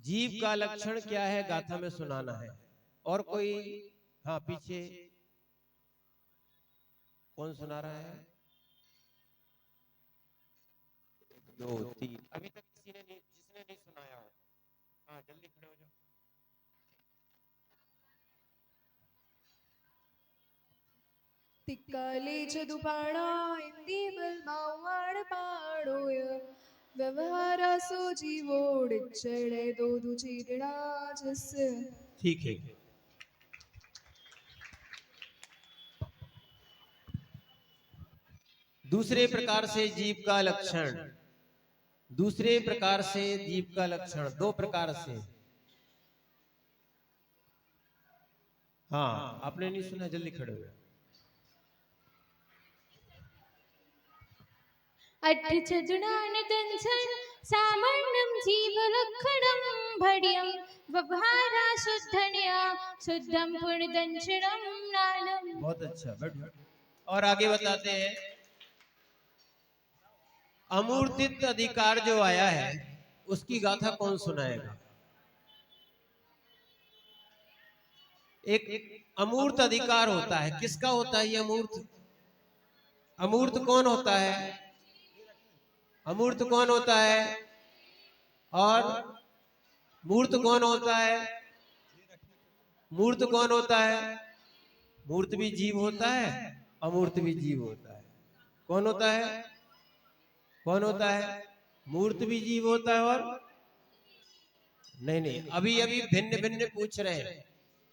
जीव का लक्षण क्या है गाथा में सुनाना है। और कोई? हाँ, पीछे कौन सुना रहा है? 2 3 अभी तक किसी ने नहीं, जिसने नहीं सुनाया हो। हाँ, जल्दी खड़े हो जाओ। തിക്കാലേ ചതുപാടായിന്ദീവൽ മാവാട് പാടോയ വ്യവഹാരാസോ ജീവോടിച്ചടെ തോതു ചീരിടാജസ്. ठीक है। दूसरे प्रकार से जीव का लक्षण, दूसरे प्रकार से जीव का लक्षण, 2 प्रकार से। हाँ, आपने नहीं सुना, जल्दी खड़े हो जाओ। अट्ठचजुणानदंसन सामान्यं जीवलक्षणं भड्यं व्यवहारा शुद्धन्या शुद्धं पुण्यदंशनं नानम। बहुत अच्छा, बैठो। और आगे बताते हैं, अमूर्तित अधिकार जो आया है उसकी गाथा कौन सुनाएगा? एक अमूर्त अधिकार होता है, किसका होता है ये अमूर्त? अमूर्त कौन होता है? अमूर्त कौन होता है? और मूर्त कौन होता है? मूर्त कौन होता है? मूर्त भी जीव होता है, अमूर्त भी जीव होता है। कौन होता है? कौन होता है? मूर्त भी जीव होता है और नहीं नहीं, अभी अभी भिन्न भिन्न पूछ रहे हैं,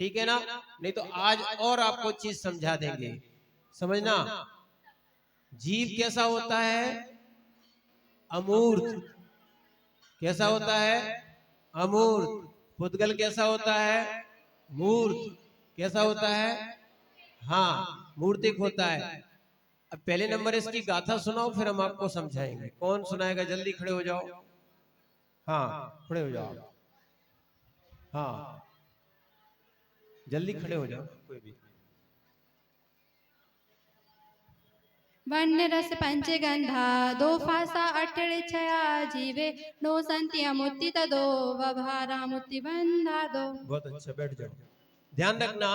ठीक है ना? नहीं तो आज और आपको चीज समझा देंगे, समझना। जीव कैसा होता है? अमूर्त। कैसा होता है? अमूर्त। पुद्गल कैसा होता है? मूर्त। कैसा होता है? हाँ, मूर्तिक होता है। अब पहले नंबर इसकी गाथा सुनाओ, फिर हम आपको समझाएंगे। कौन सुनाएगा? जल्दी खड़े हो जाओ। हाँ, खड़े हो जाओ। हाँ, जल्दी खड़े हो जाओ कोई भी। वर्ण रस पंचगंधा दो फासा अठड़े छया जीवे नो संति अमुत्ति तदो व्यवहारा मुत्ति बंधा दो। बहुत अच्छा, बैठ जाओ। ध्यान रखना,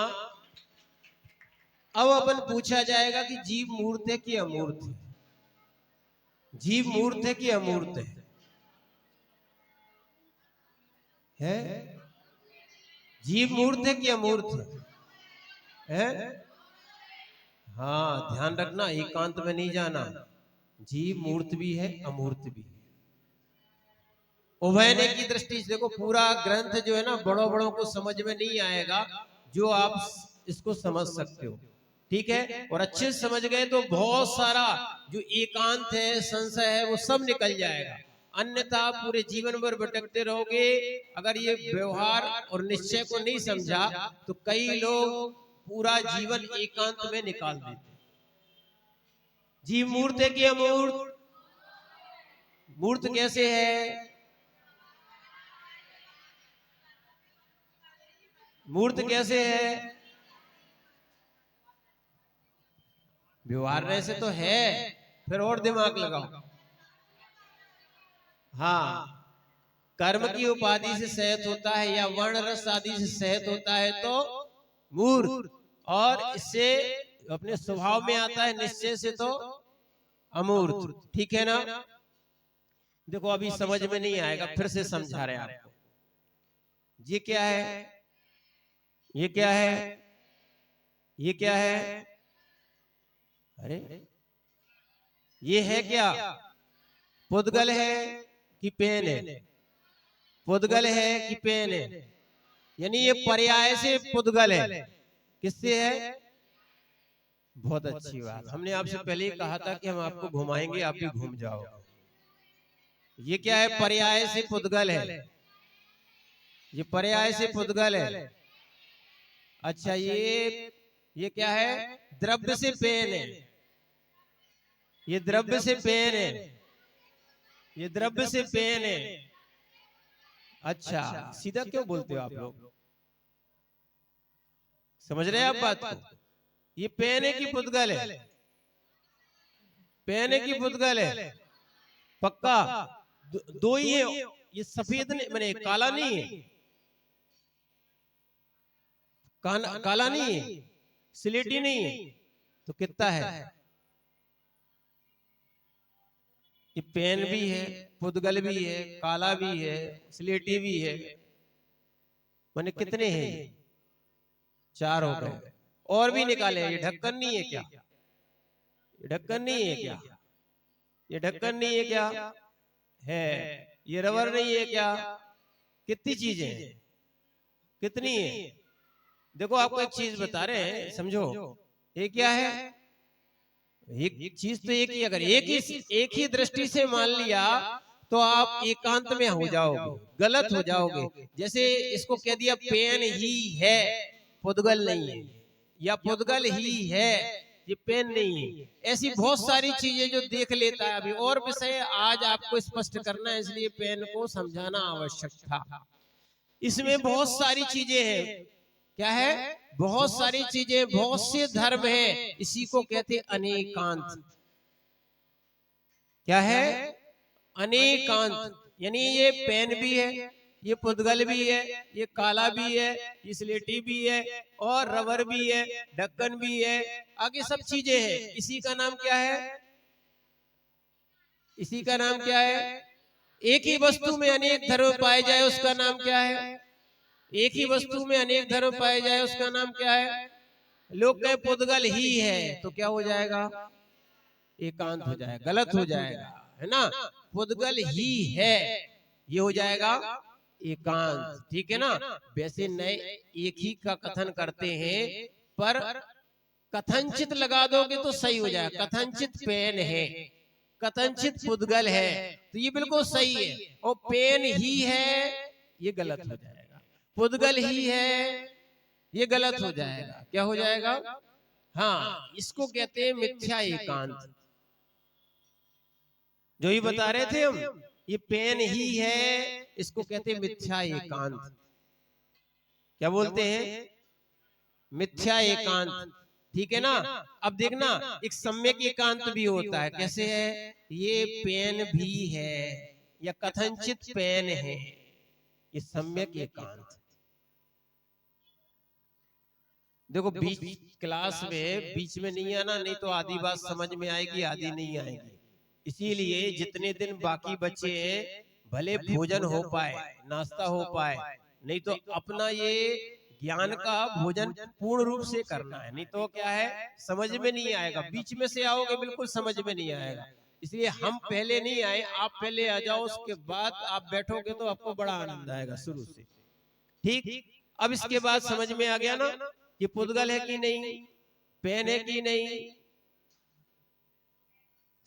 अब अपन पूछा जाएगा कि जीव मूर्त है कि अमूर्त है? जीव मूर्त है कि अमूर्त है? जीव मूर्त है कि अमूर्त है? हाँ, ध्यान रखना, एकांत में नहीं जाना। जीव मूर्त भी है, अमूर्त भी है। उभयने की दृष्टि से देखो, पूरा ग्रंथ जो है ना, बड़ों बड़ों को समझ में नहीं आएगा, जो आप इसको समझ सकते हो, ठीक है? और अच्छे से समझ गए तो बहुत सारा जो एकांत है, संशय है, वो सब निकल जाएगा। अन्यथा पूरे जीवन भर भटकते रहोगे। अगर ये व्यवहार और निश्चय को नहीं समझा तो कई लोग पूरा जीवन एकांत में निकाल देते। जीव मूर्त है कि अमूर्त? मूर्त कैसे है? मूर्त कैसे है? व्यवहार से तो है, फिर और दिमाग लगाओ। हाँ, कर्म की उपाधि से सहित होता है या वर्ण रस आदि से सहित होता है तो मूर्त, और इससे अपने स्वभाव में आता है निश्चय से तो अमूर्त, ठीक है ना? देखो, अभी समझ में नहीं आएगा, फिर से समझा रहे हैं आपको। ये क्या है? ये क्या है? ये क्या है? अरे, ये है क्या? पुद्गल है कि पेन है? पुद्गल है कि पेन है? यानी ये पर्याय से पुद्गल है। किससे है? बहुत अच्छी बात, हमने आपसे पहले ही कहा था कि हम आपको घुमाएंगे, आप भी घूम जाओ। ये क्या है? पर्याय से पुद्गल है। ये पर्याय से पुद्गल है। अच्छा, ये क्या है? द्रव्य से पेन है। ये द्रव्य से पेन है। ये द्रव्य से पेन है। अच्छा, सीधा क्यों बोलते हो आप लोग? समझ रहे हैं आप बात को? ये पेन है कि पुद्गल है? पेन है कि पुद्गल है? पक्का? दो ही है। ये सफेद मैंने काला नहीं है, काला नहीं है, स्लेटी नहीं है, तो कितना है? ये पेन भी है, पुद्गल भी है, काला भी है, स्लेटी भी है, मैंने कितने हैं? 4 हो गए। और भी निकाले। ये ढक्कन नहीं है क्या? ये ढक्कन नहीं है क्या? ये ढक्कन नहीं है क्या? है। ये रबर नहीं है क्या? कितनी चीजें हैं? कितनी है? देखो आपको एक चीज बता रहे हैं, समझो। ये क्या है? एक चीज तो एक ही, अगर एक ही दृष्टि से मान लिया तो आप एकांत में हो जाओगे, गलत हो जाओगे। जैसे इसको कह दिया पेन ही है, पुद्गल नहीं है, या पुद्गल ही है, ये पेन नहीं है। ऐसी बहुत सारी चीजें जो देख लेता है। अभी और विषय आज आपको स्पष्ट करना है, इसलिए पेन को समझाना आवश्यक था। इसमें बहुत सारी चीजें हैं। क्या है? बहुत सारी चीजें, बहुत से धर्म हैं। इसी को कहते अनेकांत। क्या है? अनेकांत। यानी ये पेन भी है, ये पुद्गल भी है, ये काला भी है, ये स्लेटी भी है, और रबर भी है, ढक्कन भी है, आगे सब चीजें हैं। इसी का नाम क्या है? इसी का नाम क्या है? एक ही वस्तु में अनेक धर्म पाए जाए उसका नाम क्या है? एक ही वस्तु में अनेक धर्म पाए जाए उसका नाम क्या है? लोग कहे पुद्गल ही है, तो क्या हो जाएगा? एकांत हो जाएगा, गलत हो जाएगा, है ना? पुद्गल ही है, ये हो जाएगा एकांत। ठीक है ना? वैसे नए एक ही का कथन करते हैं, पर कथनचित लगा दोगे तो सही हो जाएगा। कथनचित पेन है, कथनचित पुद्गल है, तो ये बिल्कुल सही है। और पेन ही है, ये गलत हो जाएगा। पुद्गल ही है, ये गलत हो जाएगा। क्या हो जाएगा? हाँ, इसको कहते हैं मिथ्या एकांत। जो ही बता रहे थे हम, ये पेन ही है, इसको कहते हैं मिथ्या एकांत। क्या बोलते हैं? मिथ्या एकांत। ठीक है ना? अब देखना, एक सम्यक एकांत भी होता है। कैसे है? ये पेन भी है, या कथनचित पेन है, ये सम्यक एकांत। देखो, बीच क्लास में बीच में नहीं आना, नहीं तो आधी बात समझ में आएगी, आधी नहीं आएगी। इसीलिए जितने दिन बाकी बचे हैं, भले भोजन हो पाए, नाश्ता हो पाए, नहीं तो अपना ये ज्ञान का भोजन पूर्ण रूप से करना है। नहीं तो क्या है, समझ में नहीं आएगा। बीच में से आओगे बिल्कुल समझ में नहीं आएगा। इसलिए हम पहले नहीं आए, आप पहले आ जाओ, उसके बाद आप बैठोगे तो आपको बड़ा आनंद आएगा शुरू से। ठीक? अब इसके बाद समझ में आ गया ना, ये पुद्गल है कि नहीं, पेन है कि नहीं,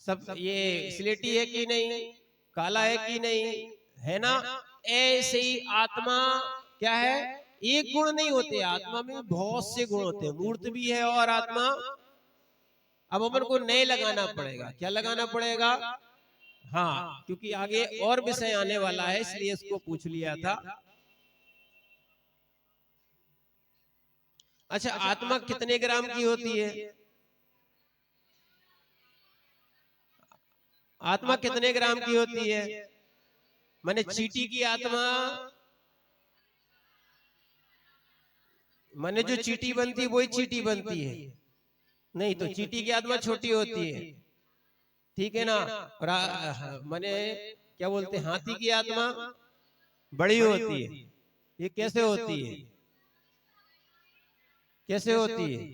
सब ये स्लेटी है कि नहीं, काला है कि नहीं, है ना? ऐसे ही आत्मा क्या है? एक गुण नहीं होते, आत्मा में बहुत से गुण होते हैं। मूर्त भी है और आत्मा। अब अपन को नए लगाना पड़ेगा। क्या लगाना पड़ेगा? हाँ, क्योंकि आगे और विषय आने वाला है, इसलिए इसको पूछ लिया था। अच्छा, आत्मा कितने ग्राम की होती है? आत्मा कितने ग्राम की होती है? माने चींटी की आत्मा, माने जो चींटी बनती है वही चींटी बनती है? नहीं, तो चींटी की आत्मा छोटी होती है। ठीक है ना? माने क्या बोलते हैं, हाथी की आत्मा बड़ी होती है। ये कैसे होती है? कैसे होती है?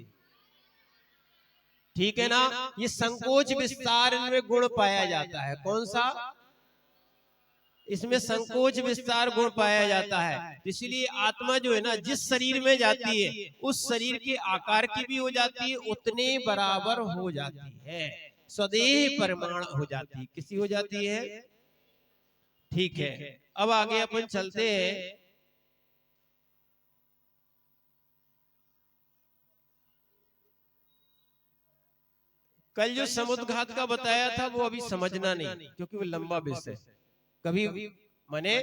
ठीक है ना? ये संकोच विस्तार में गुण पाया जाता है। कौन सा? इसमें संकोच विस्तार गुण पाया जाता है। इसलिए आत्मा जो है ना, जिस शरीर में जाती है उस शरीर के आकार की भी हो जाती है, उतने बराबर हो जाती है, स्वदेह परिमाण हो जाती है। किसी हो जाती है? ठीक है, अब आगे अपन चलते हैं। कल जो समुद्घात का बताया था वो अभी समझना नहीं, क्योंकि वो लंबा विषय। कभी माने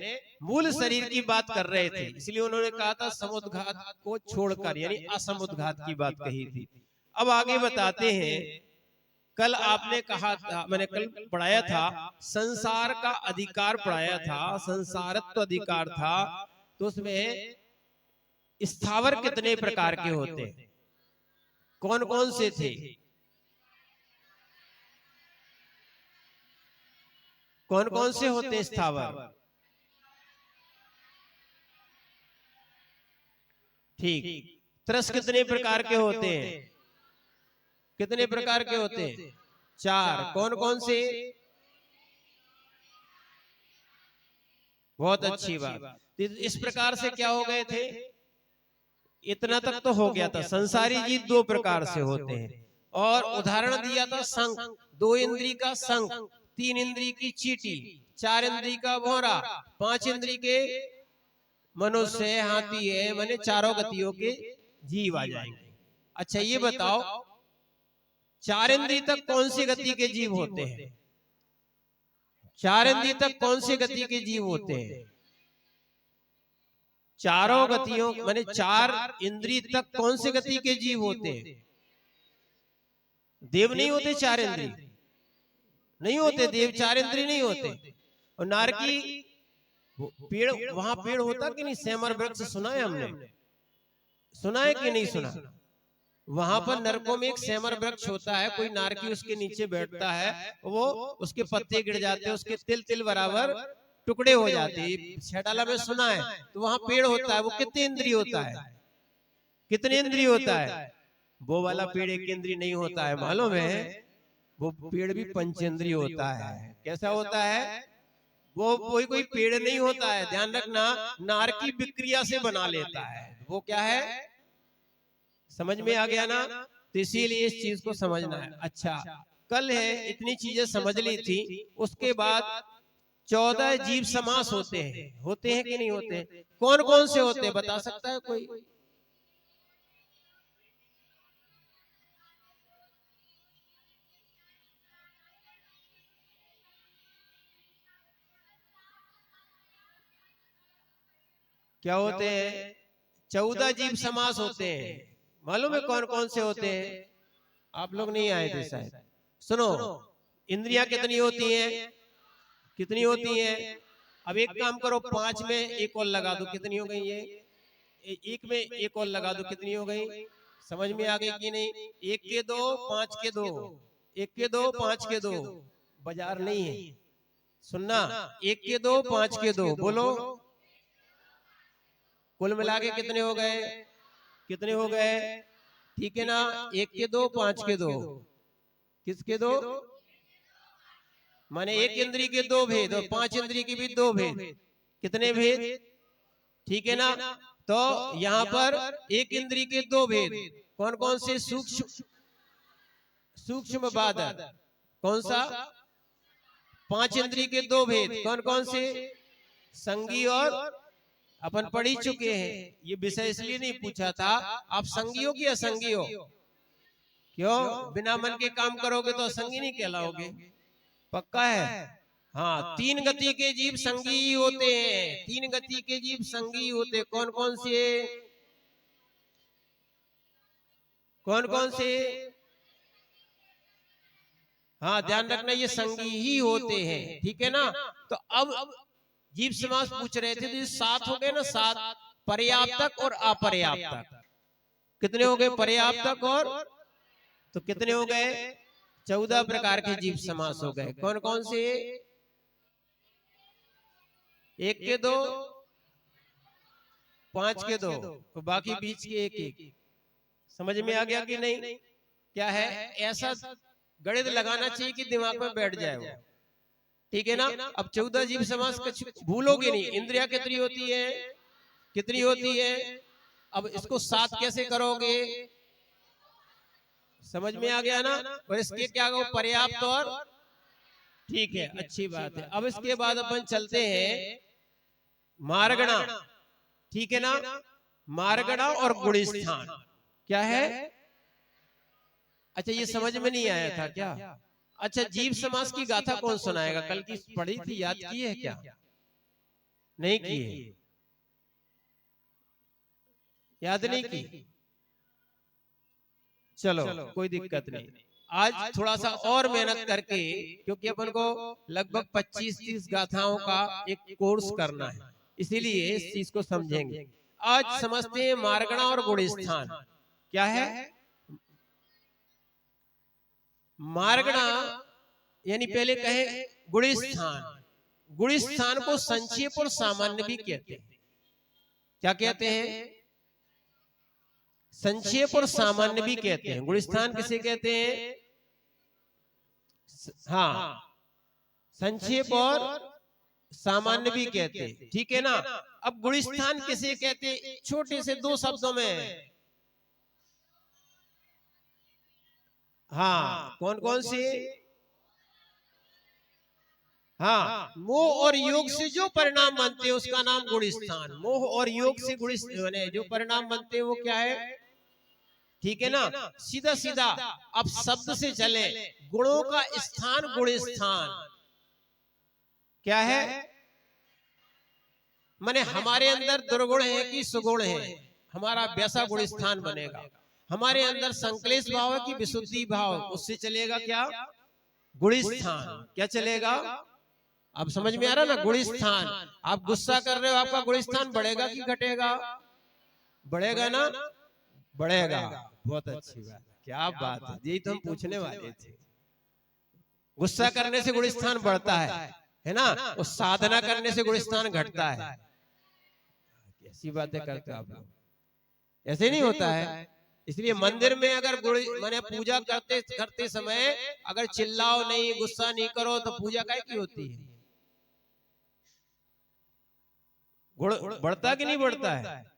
मूल शरीर की बात कर रहे थे, इसलिए उन्होंने कहा था समुद्घात को छोड़कर, यानी असमुद्घात की बात कही थी। अब आगे बताते हैं, कल आपने कहा था, मैंने कल पढ़ाया था, संसार का अधिकार पढ़ाया था, संसारत्व अधिकार था। तो उसमें स्थावर कितने प्रकार के होते हैं, कौन कौन से थे, कौन कौन से होते हैं स्थावर? ठीक। त्रस कितने प्रकार के होते हैं, कितने प्रकार के होते हैं? 4। कौन कौन से? बहुत अच्छी बात। इस प्रकार से क्या हो गए थे? इतना तक तो हो गया था। संसारी जीव 2 प्रकार से होते हैं, और उदाहरण दिया था संख, 2 इंद्री का संख, 3 इंद्री की चींटी, 4 इंद्री का भौरा, 5 इंद्री के मनुष्य, हाथी है, माने चारों गतियों के जीव आ जाएंगे। अच्छा ये बताओ, 4 इंद्री तक कौन सी गति के जीव होते हैं? 4 इंद्री तक कौन सी गति के जीव होते हैं? चारों गतियों माने 4 इंद्री तक कौन सी गति के जीव होते हैं? देव नहीं होते 4 इंद्री, नहीं होते देव, 4 इंद्री नहीं होते। और नारकी पेड़, वहां पेड़ होता कि नहीं, सेमर वृक्ष सुना है हमने, सुना है कि नहीं सुना? वहां पर नरकों में एक सेमर वृक्ष होता है, कोई नारकी उसके नीचे बैठता है, वो उसके पत्ते गिर जाते हैं, उसके तिल तिल बराबर टुकड़े हो जाते हैं, छेटाला में सुना है। तो वहां पेड़ होता है, वो कितने इंद्रिय होता है, कितने इंद्रिय होता है? वो वाला पेड़ एक इंद्रिय नहीं होता है, मालूम है? वो पेड़ भी पंचेंद्रिय होता है। कैसा होता है वो? कोई कोई पेड़ नहीं होता है, ध्यान रखना, नारकी विक्रिया से बना लेता है। वो क्या है, समझ में आ गया ना? तो इसीलिए इस चीज को समझना है। अच्छा, कल है इतनी चीजें समझ ली थी, उसके बाद 14 जीव समास होते हैं, होते हैं कि नहीं होते? कौन कौन से होते हैं, बता सकता है कोई? क्या होते हैं? 14 जीव समास होते हैं। मालूम है कौन कौन से होते हैं? आप लोग नहीं आए थे शायद। सुनो, इंद्रियां कितनी होती हैं, कितनी होती हैं? अब एक काम करो, 5 में एक और लगा दो, कितनी हो गई ये? एक में एक और लगा दो, कितनी हो गई? समझ में आ गई कि नहीं? 1 के 2, 5 के 2, 1 के 2, 5 के 2, बाजार नहीं है, सुनना, 1 के 2, 5 के 2, बोलो कुल मिला के कितने हो गए, कितने हो गए? ठीक है ना? 1 के 2, 5 के 2, किसके 2? माने एक इंद्री के 2 भेद और 5 इंद्री के भी 2 भेद, कितने भेद? ठीक है ना? तो यहाँ पर एक इंद्री के 2 भेद, कौन कौन से? सूक्ष्म, सूक्ष्म बादल, कौन सा? 5 इंद्री के 2 भेद, कौन कौन से? संगी और अपन पढ़ ही चुके हैं। ये विषय इसलिए नहीं पूछा था, आप संगी हो कि असंगी हो? क्यों? बिना मन के काम करोगे तो असंगी नहीं कहलाओगे, पक्का है? हाँ, 3 गति के जीव संगी होते हैं, 3 गति के जीव संगी होते, कौन कौन से? कौन कौन से? हाँ ध्यान रखना, ये संगी ही होते हैं, ठीक है ना? तो अब जीव समास पूछ रहे थे, तो ये 7 हो गए ना, 7, पर्याप्तक और अपर्याप्तक। कितने हो गए पर्याप्तक और? तो कितने हो गए? 14 प्रकार के जीव समास हो गए। कौन कौन से? 1 के 2, 5 के 2, तो बाकी बीच के 1 1। समझ में आ गया कि नहीं? क्या है, ऐसा गणित लगाना चाहिए कि दिमाग में बैठ जाए वो, ठीक है ना? अब 14 जीव समास कुछ भूलोगे नहीं। इंद्रिया कितनी होती है, कितनी होती है? अब इसको 7 कैसे करोगे? समझ में आ गया ना? और इसके क्या कहो, पर्याप्त और, ठीक है, अच्छी बात है। अब इसके बाद अपन चलते हैं मार्गणा, ठीक है ना? मार्गणा और गुणस्थान क्या है? अच्छा, ये समझ में नहीं आया था क्या? अच्छा, जीव समास की गाथा कौन सुनाएगा? कल की पढ़ी थी, याद की है क्या? नहीं की है, याद नहीं की? चलो कोई दिक्कत नहीं। आज थोड़ा सा और मेहनत करके, क्योंकि अपन को लगभग 25-30 गाथाओं का एक कोर्स करना है, इसीलिए इस चीज को समझेंगे। आज समझते हैं मारगणा और गुणस्थान क्या है। मारगणा यानी पहले कहे गुणस्थान। गुणस्थान को संक्षेप और सामान्य भी कहते हैं। क्या कहते हैं? संक्षेप और सामान्य भी कहते हैं। गुणस्थान किसे कहते हैं? हाँ, संक्षेप और सामान्य भी कहते हैं, ठीक है ना। अब गुणस्थान किसे कहते हैं? छोटे से 2 शब्दों में। हाँ, कौन कौन से? हाँ, मोह और योग से जो परिणाम बनते हैं उसका नाम गुणस्थान। मोह और योग से जो परिणाम बनते हैं वो क्या है? ठीक है ना, सीधा सीधा अब शब्द से चले। गुणों का स्थान गुणस्थान क्या है? माने हमारे अंदर दुर्गुण है कि सुगुण है, हमारा वैसा गुणस्थान बनेगा। हमारे अंदर संक्लेश भाव है कि विशुद्धि भाव, उससे चलेगा क्या? गुणस्थान। क्या चलेगा? अब समझ में आ रहा ना? गुणस्थान। आप गुस्सा कर रहे हो, आपका गुणस्थान बढ़ेगा कि घटेगा? बढ़ेगा ना? बढ़ेगा। बहुत अच्छी बात, क्या बात है, यही तो हम पूछने वाले थे। गुस्सा करने से गुणस्थान बढ़ता है ना, और साधना करने से गुणस्थान घटता है। कैसी बातें करते हो आप लोग, ऐसे नहीं होता है। इसलिए मंदिर में अगर माने पूजा करते समय अगर चिल्लाओ नहीं, गुस्सा नहीं करो, तो पूजा काय की होती है? गुण बढ़ता कि नहीं बढ़ता है?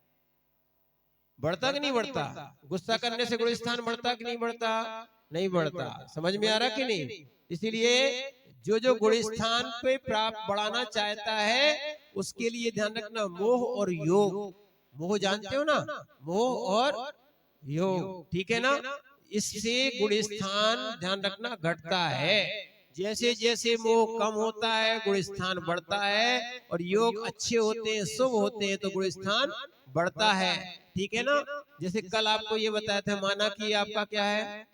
बढ़ता कि नहीं बढ़ता? गुस्सा करने से गुणस्थान बढ़ता कि नहीं बढ़ता? नहीं बढ़ता। समझ में आ रहा कि नहीं? इसीलिए जो जो गुणस्थान पे प्राप्त बढ़ाना चाहता है उसके लिए ध्यान रखना, मोह और योग। मोह जानते हो ना? मोह और योग, ठीक है ना। इससे गुणस्थान ध्यान रखना घटता है। जैसे जैसे मोह कम होता है गुणस्थान बढ़ता है, और योग अच्छे होते हैं, शुभ होते हैं, तो गुणस्थान बढ़ता है, ठीक है ना। जैसे कल आपको ये बताया था, माना कि आपका क्या है?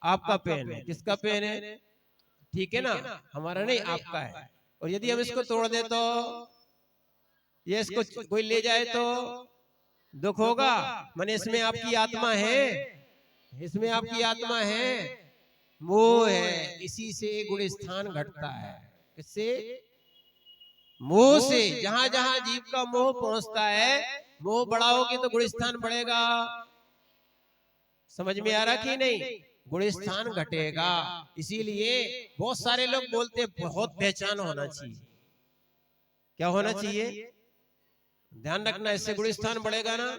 आपका पेन है। किसका पेन है? ठीक है ना, हमारा नहीं, आपका है। और यदि हम इसको तोड़ दे तो, ये इसको कोई ले जाए तो दुख होगा। माने इसमें आपकी आत्मा है, इसमें आपकी आत्मा है, मोह है। इसी से गुणस्थान घटता है। किससे? मोह से। जहां जहां जीव का मोह पहुंचता है, मोह बढ़ाओगे तो गुणस्थान बढ़ेगा। समझ में आ रहा कि नहीं? गुणस्थान घटेगा। इसीलिए बहुत सारे लोग बोलते हैं बहुत पहचान होना चाहिए। क्या होना चाहिए? ध्यान रखना, इससे गुणस्थान बढ़ेगा ना।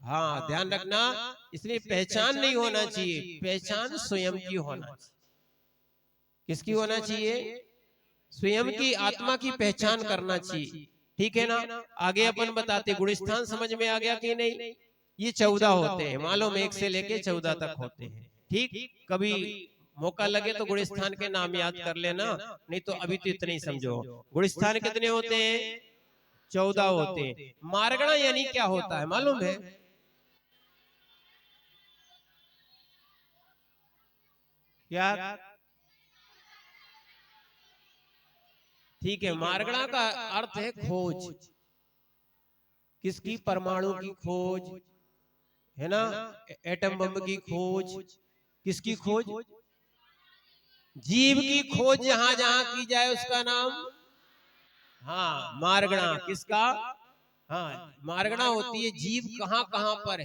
हाँ, ध्यान रखना, इसलिए पहचान नहीं होना चाहिए, पहचान स्वयं की होना चाहिए। किसकी होना चाहिए? स्वयं की आत्मा की पहचान करना चाहिए, ठीक है ना। आगे अपन बताते, गुणस्थान समझ में आ गया कि नहीं? ये 14 होते हैं, मालूम, 1 से लेके 14 तक होते हैं, ठीक। कभी मौका लगे तो गुणस्थान के नाम याद कर लेना, नहीं तो अभी तो इतने ही समझो। गुणस्थान कितने होते हैं? 14 होते हैं। मारगणा यानी क्या होता है मालूम है? क्या? ठीक है, मारगणा का अर्थ है खोज। किसकी? परमाणु की खोज, है ना, एटम बम की खोज। किसकी खोज? जीव की खोज। जहां जहां की जाए उसका नाम, हाँ, मारगणा। किसका? हाँ, मारगणा होती है जीव कहां कहां पर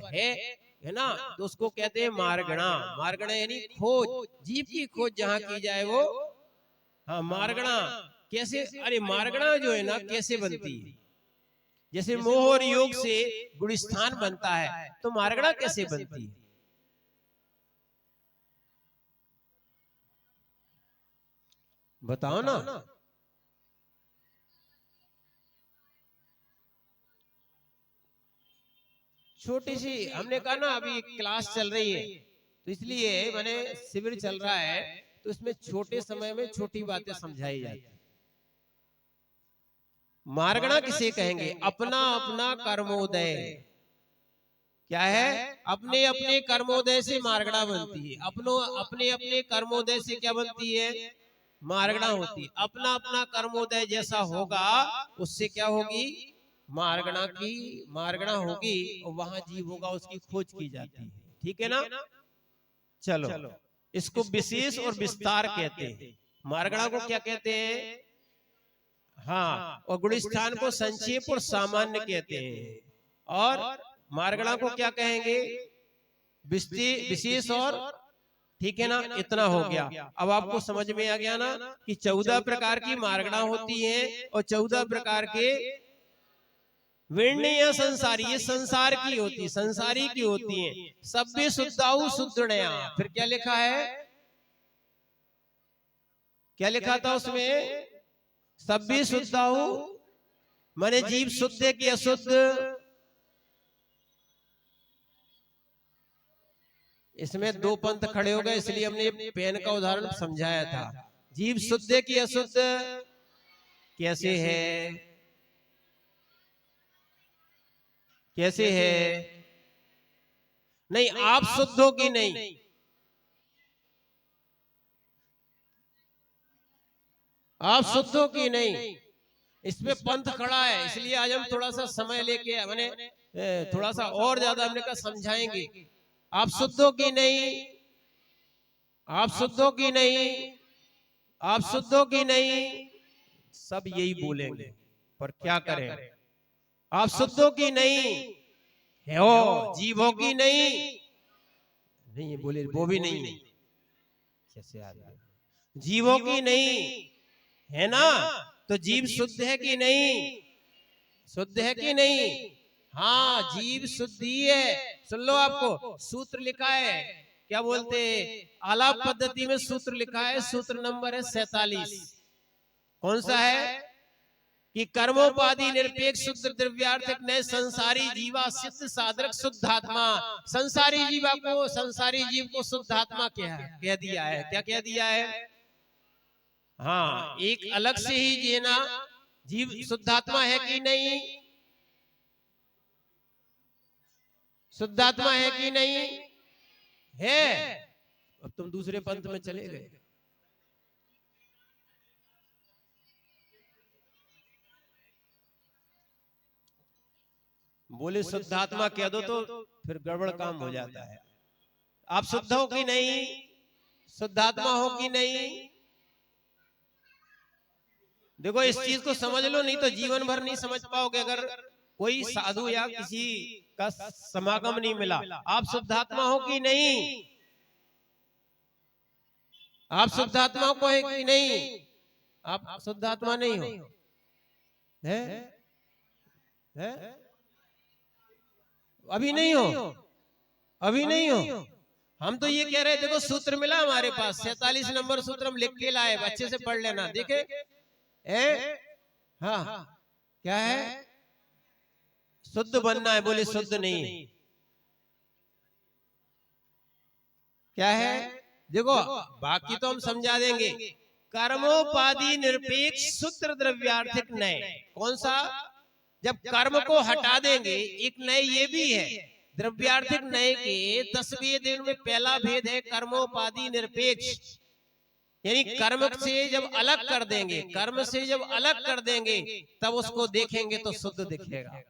है ना, तो उसको कहते हैं मारगणा। मारगणा यानी खोज, जीव की खोज जहां की जाए वो, हाँ, मारगणा। कैसे? अरे मारगणा जो है ना, कैसे बनती है? जैसे मोह और योग से गुणस्थान बनता है, तो मारगणा कैसे बनती है? बताओ ना। छोटी सी, हमने कहा ना अभी क्लास चल रही है, तो इसलिए मैंने शिविर चल रहा है, तो इसमें छोटे समय में छोटी बातें समझाई जाती है। मारगणा किसे कहेंगे? अपना अपना कर्मोदय। क्या है? अपने अपने कर्मोदय से मार्गणा बनती है। अपने अपने कर्मोदय से क्या बनती है? मार्गणा होती है। अपना अपना कर्मोदय जैसा होगा उससे क्या होगी? मार्गणा होगी और वहां जीव होगा, उसकी खोज की जाती है। ठीक है ना? चलो, इसको विशेष और विस्तार कहते हैं। मार्गणा को क्या कहते हैं? हाँ, और गुणस्थान को संक्षेप और सामान्य कहते हैं। और मार्गणा को क्या कहेंगे? विशेष और, ठीक है ना? इतना हो गया। अब आपको समझ में आ गया ना कि 14 प्रकार की मार्गणा होती हैं और 14 प्रकार के विण्य संसारी, ये संसार की होती, संसारी की होती हैं। सभ्य शुद्धाऊ शुद्धणया। फिर क्या लिखा है? क्या लिखा था उसमें? सभ्य शुद्धाऊ माने जीव शुद्ध है कि अशुद्ध? इसमें दो पंथ खड़े हो गए, इसलिए हमने पेन का उदाहरण समझाया था। जीव शुद्ध है कि अशुद्ध? कैसे है? कैसे है? नहीं, आप शुद्ध हो कि नहीं? आप शुद्ध हो कि नहीं? इसमें पंथ खड़ा है, इसलिए आज हम थोड़ा सा समय लेके हमने थोड़ा सा और ज्यादा हमने कहा समझाएंगे। आप शुद्ध हो कि नहीं? आप शुद्ध हो कि नहीं? आप शुद्ध हो कि नहीं? सब यही बोलेंगे, पर क्या करें? आप शुद्ध हो कि नहीं? है हो? जीव हो कि नहीं? नहीं बोले, वो भी नहीं। कैसे आदमी? जीव हो कि नहीं? है ना? तो जीव शुद्ध है कि नहीं? शुद्ध है कि नहीं? हाँ, जीव शुद्ध ही है। सुन लो, आपको सूत्र लिखा है, क्या बोलते हैं? आलाप पद्धति में सूत्र लिखा है, सूत्र नंबर है 47। कौन सा है? कि कर्मोपाधि निरपेक्ष शुद्ध द्रव्यार्थक ने संसारी जीवा सिद्ध साधक शुद्धात्मा। संसारी जीवा को, संसारी जीव को शुद्धात्मा कह दिया है। क्या कह दिया है? हाँ, एक अलग से ही जीना जीव शुद्धात्मा है कि नहीं? शुद्धात्मा है कि नहीं? है। अब तुम दूसरे पंथ में चले गए। बोले शुद्धात्मा कह दो तो फिर गड़बड़ काम हो जाता है। आप शुद्ध हो कि नहीं? शुद्धात्मा हो कि नहीं? देखो, इस चीज को समझ लो, नहीं तो जीवन भर नहीं समझ पाओगे। अगर कोई साधु या किसी का समागम नहीं मिला। आप शुद्धात्मा हो कि नहीं? आप शुद्धात्मा को है कि नहीं? आप शुद्धात्मा नहीं हो? है? अभी नहीं हो? अभी नहीं हो? हम तो ये कह रहे, देखो सूत्र मिला हमारे पास, 47 नंबर सूत्र हम लिख के लाए, अच्छे से पढ़ लेना। देखे? हाँ, क्या है? शुद्ध बनना है। बोले शुद्ध नहीं। क्या है? देखो, बाकी तो हम समझा देंगे। कर्मोपाधि निरपेक्ष सूत्र द्रव्यार्थिक नय। कौन सा? जब कर्म को हटा देंगे, एक नय ये भी है। द्रव्यार्थिक नय के 10 भेद में पहला भेद है कर्मोपाधि निरपेक्ष। यानी कर्म से जब अलग कर देंगे, कर्म से जब अलग कर देंगे, तब उसको देखेंगे तो शुद्ध दिखेगा।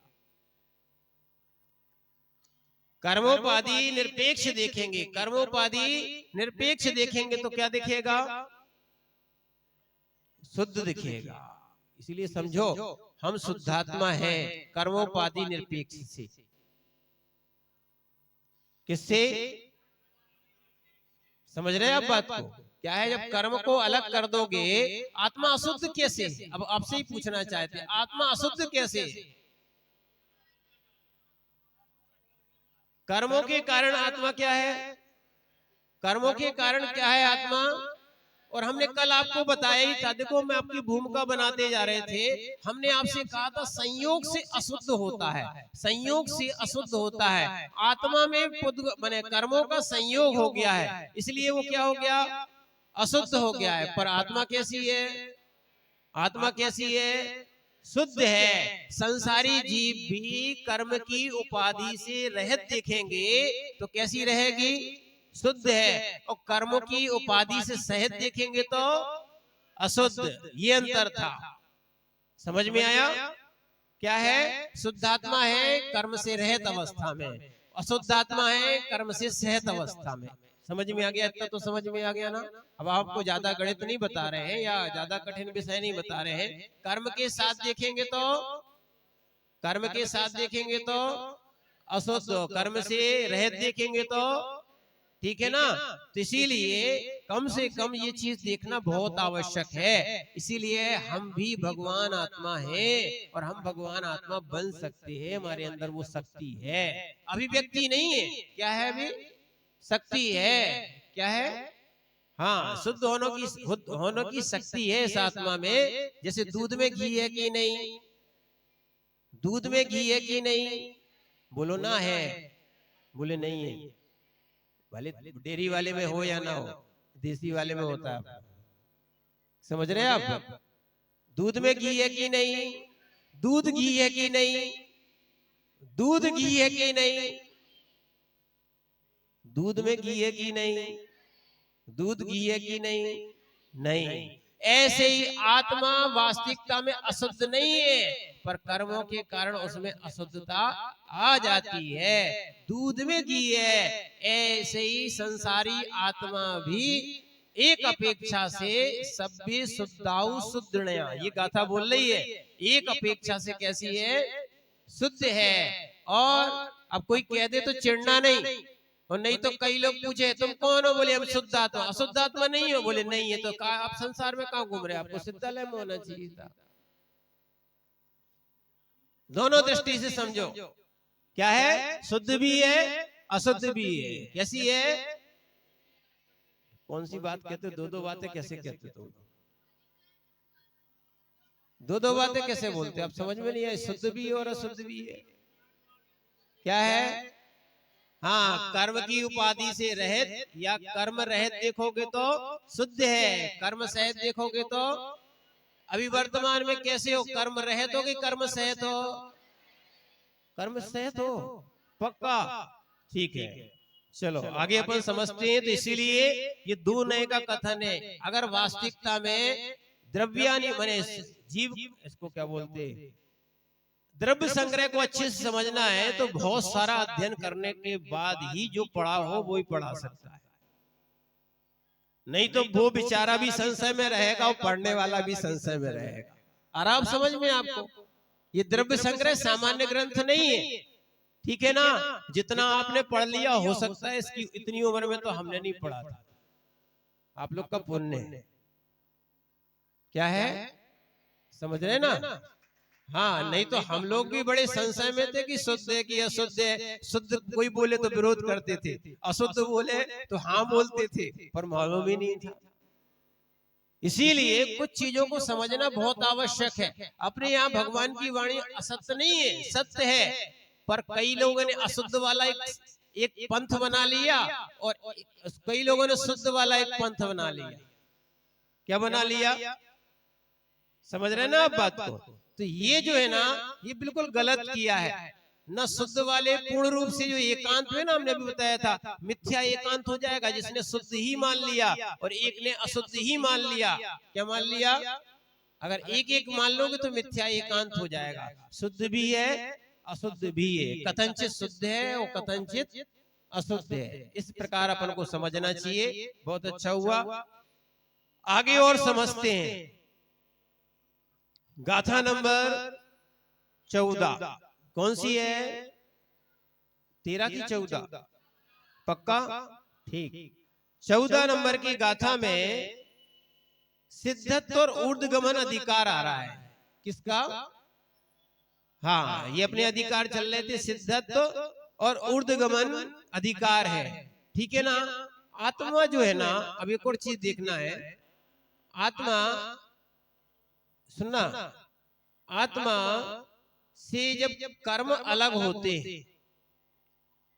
कर्मोपाधि निरपेक्ष देखेंगे, कर्मोपाधि निरपेक्ष देखेंगे तो क्या दिखेगा? शुद्ध दिखेगा। इसलिए समझो, हम शुद्धात्मा हैं कर्मोपाधि निरपेक्ष से। किससे? समझ रहे हैं आप बात को? क्या है, जब कर्म को अलग कर दोगे, आत्मा अशुद्ध कैसे? अब आपसे ही पूछना चाहते हैं, आत्मा अशुद्ध कैसे? कर्मों के कारण आत्मा क्या है? कर्मों के कारण क्या है आत्मा? और हमने कल आपको बताया ही था। देखो, मैं आपकी भूमिका बनाते जा रहे थे, हमने आपसे कहा था संयोग से अशुद्ध होता है, संयोग से अशुद्ध होता है। आत्मा में माने कर्मों का संयोग हो गया है, इसलिए वो क्या हो गया? अशुद्ध हो गया है। पर आत्मा कैसी है? आत्मा कैसी है? शुद्ध है। संसारी जीव भी कर्म की उपाधि से रहित देखेंगे तो कैसी रहेगी? शुद्ध है। और कर्मों की उपाधि से सहित देखेंगे तो अशुद्ध। ये अंतर था। समझ में आया? क्या है? शुद्धात्मा है कर्म से रहित अवस्था में, अशुद्धात्मा है कर्म से सहित अवस्था में। समझ में आ गया? इतना तो समझ में आ गया ना? अब आपको ज्यादा गणित नहीं बता रहे हैं या ज्यादा कठिन विषय नहीं बता रहे हैं। कर्म के साथ देखेंगे तो, कर्म के साथ देखेंगे तो अशुद्ध, कर्म से रहित देखेंगे तो ठीक है ना? तो इसीलिए कम से कम ये चीज देखना बहुत आवश्यक है। इसीलिए हम भी भगवान आत्मा हैं और हम भगवान आत्मा बन सकते हैं। हमारे अंदर वो शक्ति है, अभिव्यक्ति नहीं है। क्या है? अभी शक्ति है। क्या है? हाँ, शुद्ध होने की शक्ति है इस आत्मा में। जैसे दूध में घी है कि नहीं? दूध में घी है कि नहीं? बोलो ना है। बोले नहीं है। भले डेयरी वाले में हो या ना हो, देसी वाले में होता है। समझ रहे हैं आप? दूध में घी है कि नहीं? दूध घी है कि नहीं? दूध घी है कि नहीं? दूध में घी है कि नहीं? दूध घी है कि नहीं? नहीं। ऐसे ही आत्मा वास्तविकता में अशुद्ध नहीं है, पर कर्मों के कारण उसमें अशुद्धता आ जाती है। दूध में घी है। ऐसे ही संसारी आत्मा भी एक अपेक्षा से सभ्य शुद्धाउ शुद्धनया, ये गाथा बोल रही है। एक अपेक्षा से कैसी है? शुद्ध है। और अब कोई कह दे तो चिढ़ना नहीं। और नहीं तो कई लोग पूछे तुम कौन हो? बोले हम शुद्ध आत्मा। अशुद्ध आत्मा नहीं हो? बोले नहीं है। तो आप संसार में कहां घूम रहे? आपको सिद्धालय में होना चाहिए था। दोनों दृष्टि से समझो। क्या है? शुद्ध भी है, अशुद्ध भी है। कैसी है? कौन सी बात कहते हो? दो बातें कैसे कहते हो? दो बातें कैसे बोलते? आप समझ में नहीं आए। शुद्ध भी है और अशुद्ध भी है। क्या है? हाँ, कर्म की उपाधि से रहित या कर्म रहित देखोगे तो शुद्ध है, कर्म सहित देखोगे तो। अभी वर्तमान में कैसे हो? कर्म रहित हो कि कर्म सहित हो? कर्म सहित हो पक्का? ठीक है, चलो आगे अपन समझते हैं। तो इसीलिए ये दो नए का कथन है। अगर वास्तविकता में द्रव्यानि माने जीव, इसको क्या बोलते हैं, द्रव्य संग्रह को अच्छे से समझना है तो बहुत सारा अध्ययन करने के बाद ही जो पढ़ा हो वो ही पढ़ा सकता है। नहीं तो वो बेचारा भी संशय में रहेगा और पढ़ने वाला भी संशय में रहेगा। आराम समझ में आपको? ये द्रव्य संग्रह सामान्य ग्रंथ नहीं है, ठीक है ना? जितना आपने पढ़ लिया हो सकता है इसकी इतनी उम्र में तो हमने नहीं पढ़ा था। आप लोग का पुण्य है। क्या है? समझ रहे ना? हाँ, नहीं तो हम लोग भी बड़े संशय में थे कि शुद्ध है कि अशुद्ध है। शुद्ध कोई बोले तो विरोध करते थे, अशुद्ध बोले तो हाँ बोलते थे, पर मालूम ही नहीं था। इसीलिए कुछ चीजों को समझना बहुत आवश्यक है। अपने यहाँ भगवान की वाणी असत्य नहीं है, सत्य है। पर कई लोगों ने अशुद्ध वाला एक पंथ बना लिया और कई लोगों ने शुद्ध वाला एक पंथ बना लिया। क्या बना लिया? समझ रहे ना आप बात को? तो ये जो है ना, ये बिल्कुल गलत किया है। न शुद्ध वाले पूर्ण रूप से जो एकांत है ना, हमने अभी बताया था, मिथ्या एकांत हो जाएगा जिसने शुद्ध ही मान लिया और एक ने अशुद्ध ही मान लिया। क्या मान लिया? अगर एक एक मान लोगे तो मिथ्या एकांत हो जाएगा। शुद्ध भी है, अशुद्ध भी है। कथनचित शुद्ध है और कथनचित अशुद्ध है। इस प्रकार अपन को समझना चाहिए। बहुत अच्छा हुआ। आगे और समझते हैं। गाथा नंबर 14 कौन सी है? 13 की 14? पक्का? ठीक। 14 नंबर की गाथा में सिद्धत्व और ऊर्ध्वगमन अधिकार आ रहा है। किसका? हाँ, ये अपने अधिकार चल रहे थे। सिद्धत्व और ऊर्ध्वगमन अधिकार है, ठीक है ना? आत्मा जो है ना, अब एक और चीज देखना है। आत्मा, सुनना, आत्मा से जब कर्म अलग होते हैं,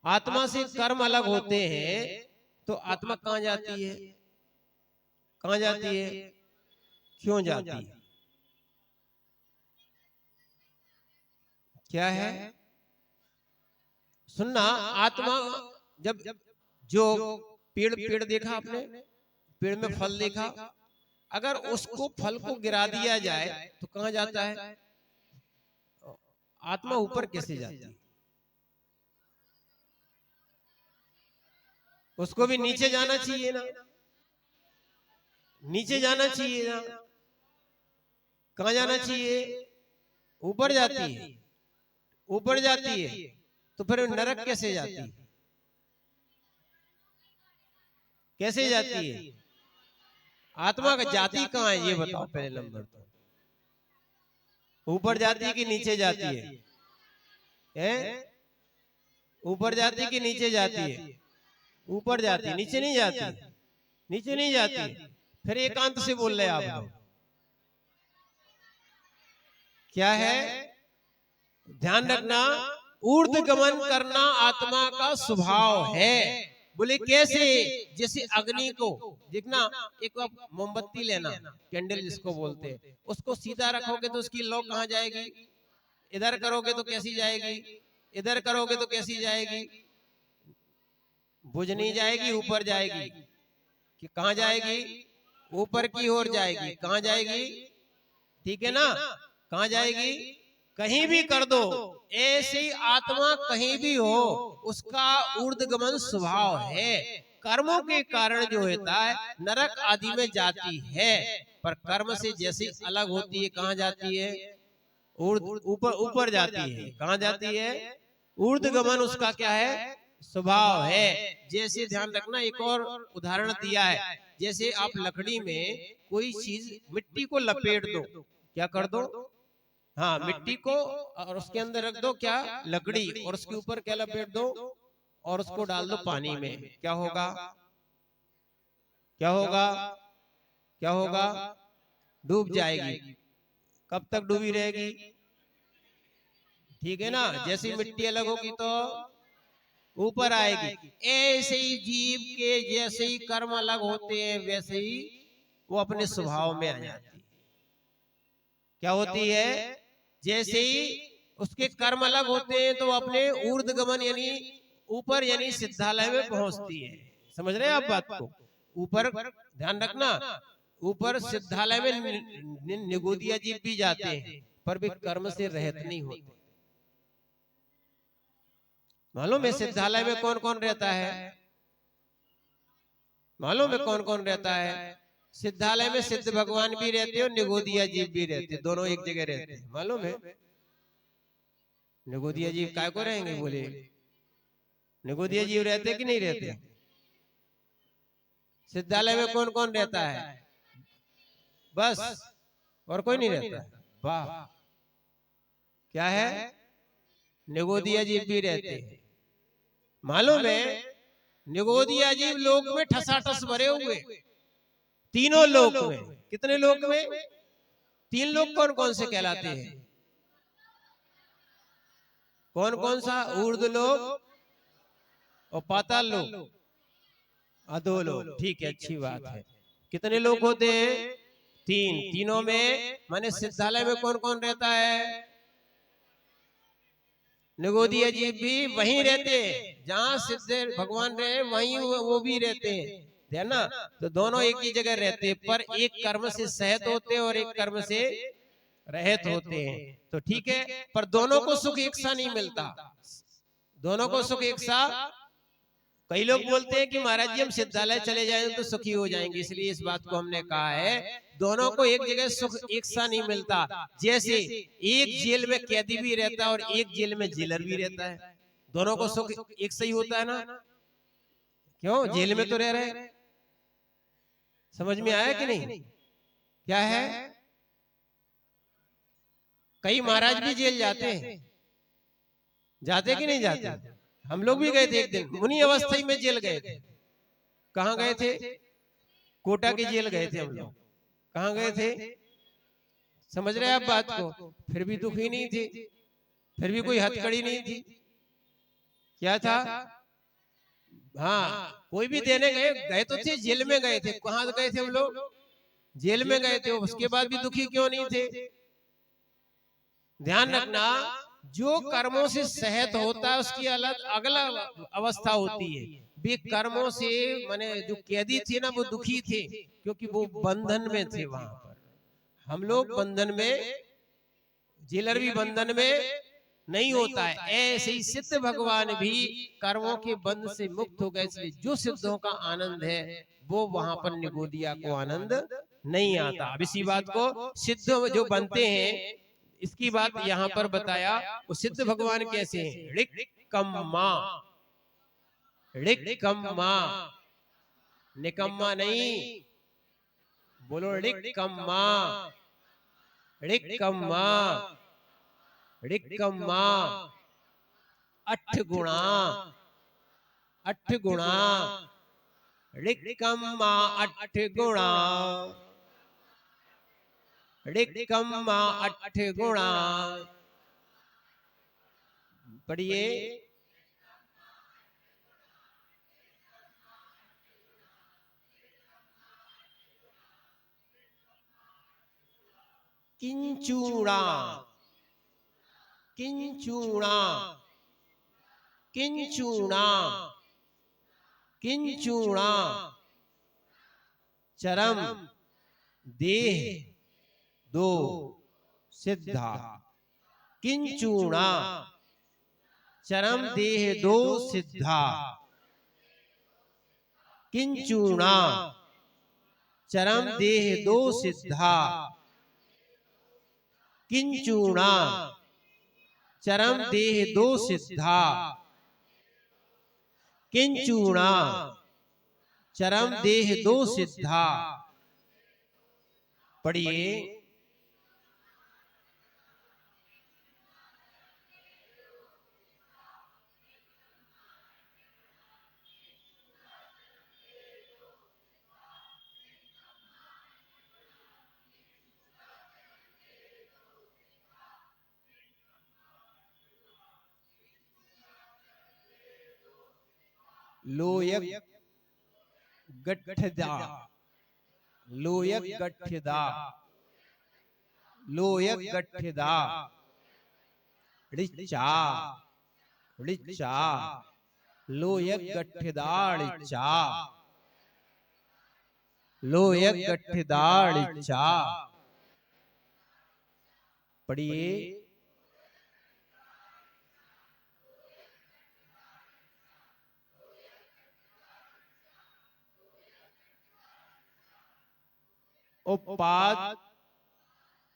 आत्मा से कर्म अलग होते हैं तो आत्मा कहां जाती है? कहां जाती है? क्यों जाती है? क्या है? सुनना, आत्मा जब जो पेड़ पेड़ देखा आपने, पेड़ में फल देखा, अगर उसको फल को गिरा दिया जाए तो कहां जाता है? आत्मा ऊपर कैसे जाती है? उसको भी नीचे जाना चाहिए ना, नीचे जाना चाहिए ना, कहां जाना चाहिए? ऊपर जाती है। ऊपर जाती है तो फिर नरक कैसे जाती है? कैसे जाती है? आत्मा का जाति कहां है ये बताओ पहले नंबर तो। ऊपर जाती है कि नीचे जाती है? ऊपर जाती है कि नीचे जाती है? ऊपर जाती है, नीचे नहीं जाती। नीचे नहीं जाती। फिर एकांत से बोल रहे आप लोग। क्या है? ध्यान रखना, ऊर्ध्व गमन करना आत्मा का स्वभाव है। बोले कैसे? जैसे अग्नि को देखना, एक मोमबत्ती लेना, कैंडल जिसको बोलते हैं, उसको सीधा रखोगे तो उसकी लौ कहां जाएगी? इधर करोगे तो कैसी जाएगी? इधर करोगे तो कैसी जाएगी? बुझ नहीं जाएगी, ऊपर जाएगी। कि कहां जाएगी? ऊपर की ओर जाएगी। कहां जाएगी? ठीक है ना? कहां जाएगी? कहीं भी कर दो। ऐसी आत्मा कहीं भी हो, उसका ऊर्ध्वगमन स्वभाव है। कर्मों के कारण जो होता है नरक आदि में जाती है, पर कर्म से जैसी अलग होती है, कहां जाती है? ऊपर ऊपर जाती है। कहां जाती है? ऊर्ध्वगमन उसका क्या है? स्वभाव है। जैसे ध्यान रखना, एक और उदाहरण दिया है। जैसे आप लकड़ी में कोई चीज, मिट्टी को लपेट दो, क्या कर दो? हाँ, मिट्टी को, और उसके अंदर रख दो क्या? लकड़ी, और उसके ऊपर क्या लपेट दो? और उसको डाल दो पानी में। क्या होगा? क्या होगा? क्या होगा? डूब जाएगी। कब तक डूबी रहेगी? ठीक है ना? जैसी मिट्टी अलग होगी तो ऊपर आएगी। ऐसे ही जीव के जैसे ही कर्म अलग होते हैं, वैसे ही वो अपने स्वभाव में आ जाती है। क्या होती है? जैसे ही उसके कर्म अलग होते हैं तो अपने ऊर्ध्वगमन यानी ऊपर यानी सिद्धालय में पहुंचती है। समझ रहे हैं आप बात को? ऊपर ध्यान रखना, ऊपर सिद्धालय में निगोदिया जीव भी जाते हैं, पर भी कर्म से रहित नहीं होते। मालूम है सिद्धालय में कौन कौन रहता है? मालूम है कौन कौन रहता है? सिद्धालय में सिद्ध भगवान भी रहते हैं और निगोदिया जीव भी रहते हैं, दोनों एक जगह रहते हैं। मालूम है? निगोदिया जीव काय को रहेंगे? बोले, निगोदिया जीव रहते कि नहीं रहते? सिद्धालय में कौन कौन रहता है? बस, और कोई नहीं रहता? वाह, क्या है? निगोदिया जीव भी रहते हैं। मालूम है निगोदिया जीव लोक में ठसाठस भरे हुए, तीनों लोक में। कितने लोक में? 3 लोक कौन कौन से कहलाते हैं? कौन कौन सा? ऊर्ध्व लोक और पाताल लोक, अधोलोक। ठीक है, अच्छी बात है। कितने लोग होते हैं? 3। तीनों में माने सिद्धालय में कौन कौन रहता है? निगोदिया जीव भी वहीं रहते हैं जहां सिद्ध भगवान रहे, वहीं वो भी रहते हैं। ध्यान ना, तो दोनों एक ही जगह रहते हैं, पर एक कर्म से सहित होते हैं और एक कर्म से रहित होते हैं। तो ठीक है, पर दोनों को सुख एक सा नहीं मिलता। दोनों को सुख एक सा, कई लोग बोलते हैं कि महाराज जी हम सिद्धालय चले जाएं तो सुखी हो जाएंगे, इसलिए इस बात को हमने कहा है दोनों को एक जगह सुख एक सा नहीं मिलता। जैसे एक जेल में कैदी भी रहता है और एक जेल में जेलर भी रहता है, दोनों को सुख एक सही होता है ना? क्यों? जेल में तो रह रहे। समझ में आया कि नहीं? क्या है? कई महाराज भी जेल जाते हैं, जाते कि नहीं जाते? हम लोग भी गए थे एक दिन, मुनि अवस्था में जेल गए थे। कहाँ गए थे? कोटा की जेल गए थे हम लोग। कहाँ गए थे? समझ रहे आप बात को? फिर भी दुखी नहीं थे, फिर भी कोई हथकड़ी नहीं थी। क्या था? हाँ, कोई भी देने गए गए तो थे, जेल में गए थे। कहाँ गए थे हम लोग? जेल में गए थे। उसके बाद भी दुखी क्यों नहीं थे? ध्यान रखना, जो कर्मों से सहत होता है उसकी अलग अगला अवस्था होती है। वे कर्मों से माने जो कैदी थे ना वो दुखी थे, क्योंकि वो बंधन में थे। वहां पर हम लोग बंधन में, जेलर भी बंधन में नहीं होता है। ऐसे ही सिद्ध भगवान भी कर्मों के बंध से मुक्त हो गए, इसलिए जो सिद्धों का आनंद है वो वहां पर निगोदिया को आनंद नहीं आता। अब इसी बात को सिद्ध जो बनते हैं इसकी बात यहाँ पर बताया। वो सिद्ध भगवान कैसे हैं? ऋक्कम्मा, ऋक्कम्मा, निकम्मा नहीं, बोलो ऋक्कम्मा, ऋक्कम्मा, ऋक्कम्मा, अठ गुणा, अठ गुणा, ऋक्कम्मा अठ गुणा, ऋक्कम्मा अठ गुणा। पढ़िए, किंचूणा, किंचूणा, किंचूणा, किंचूणा, चरम देह दो सिद्धा। किंचूणा, चरम देह दो सिद्धा। किंचूणा, चरम देह दो सिद्धा। किंचूणा, चरम देह दो सिद्धा। किंचूणा, चरम देह दो सिद्धा। पढ़िए, लोयक गठदा, लोयक गठदा, लोयक गठदा, ऋचा, ऋचा, लोयक गठदा ऋचा, लोयक गठदा ऋचा। पढ़िए, उपाद,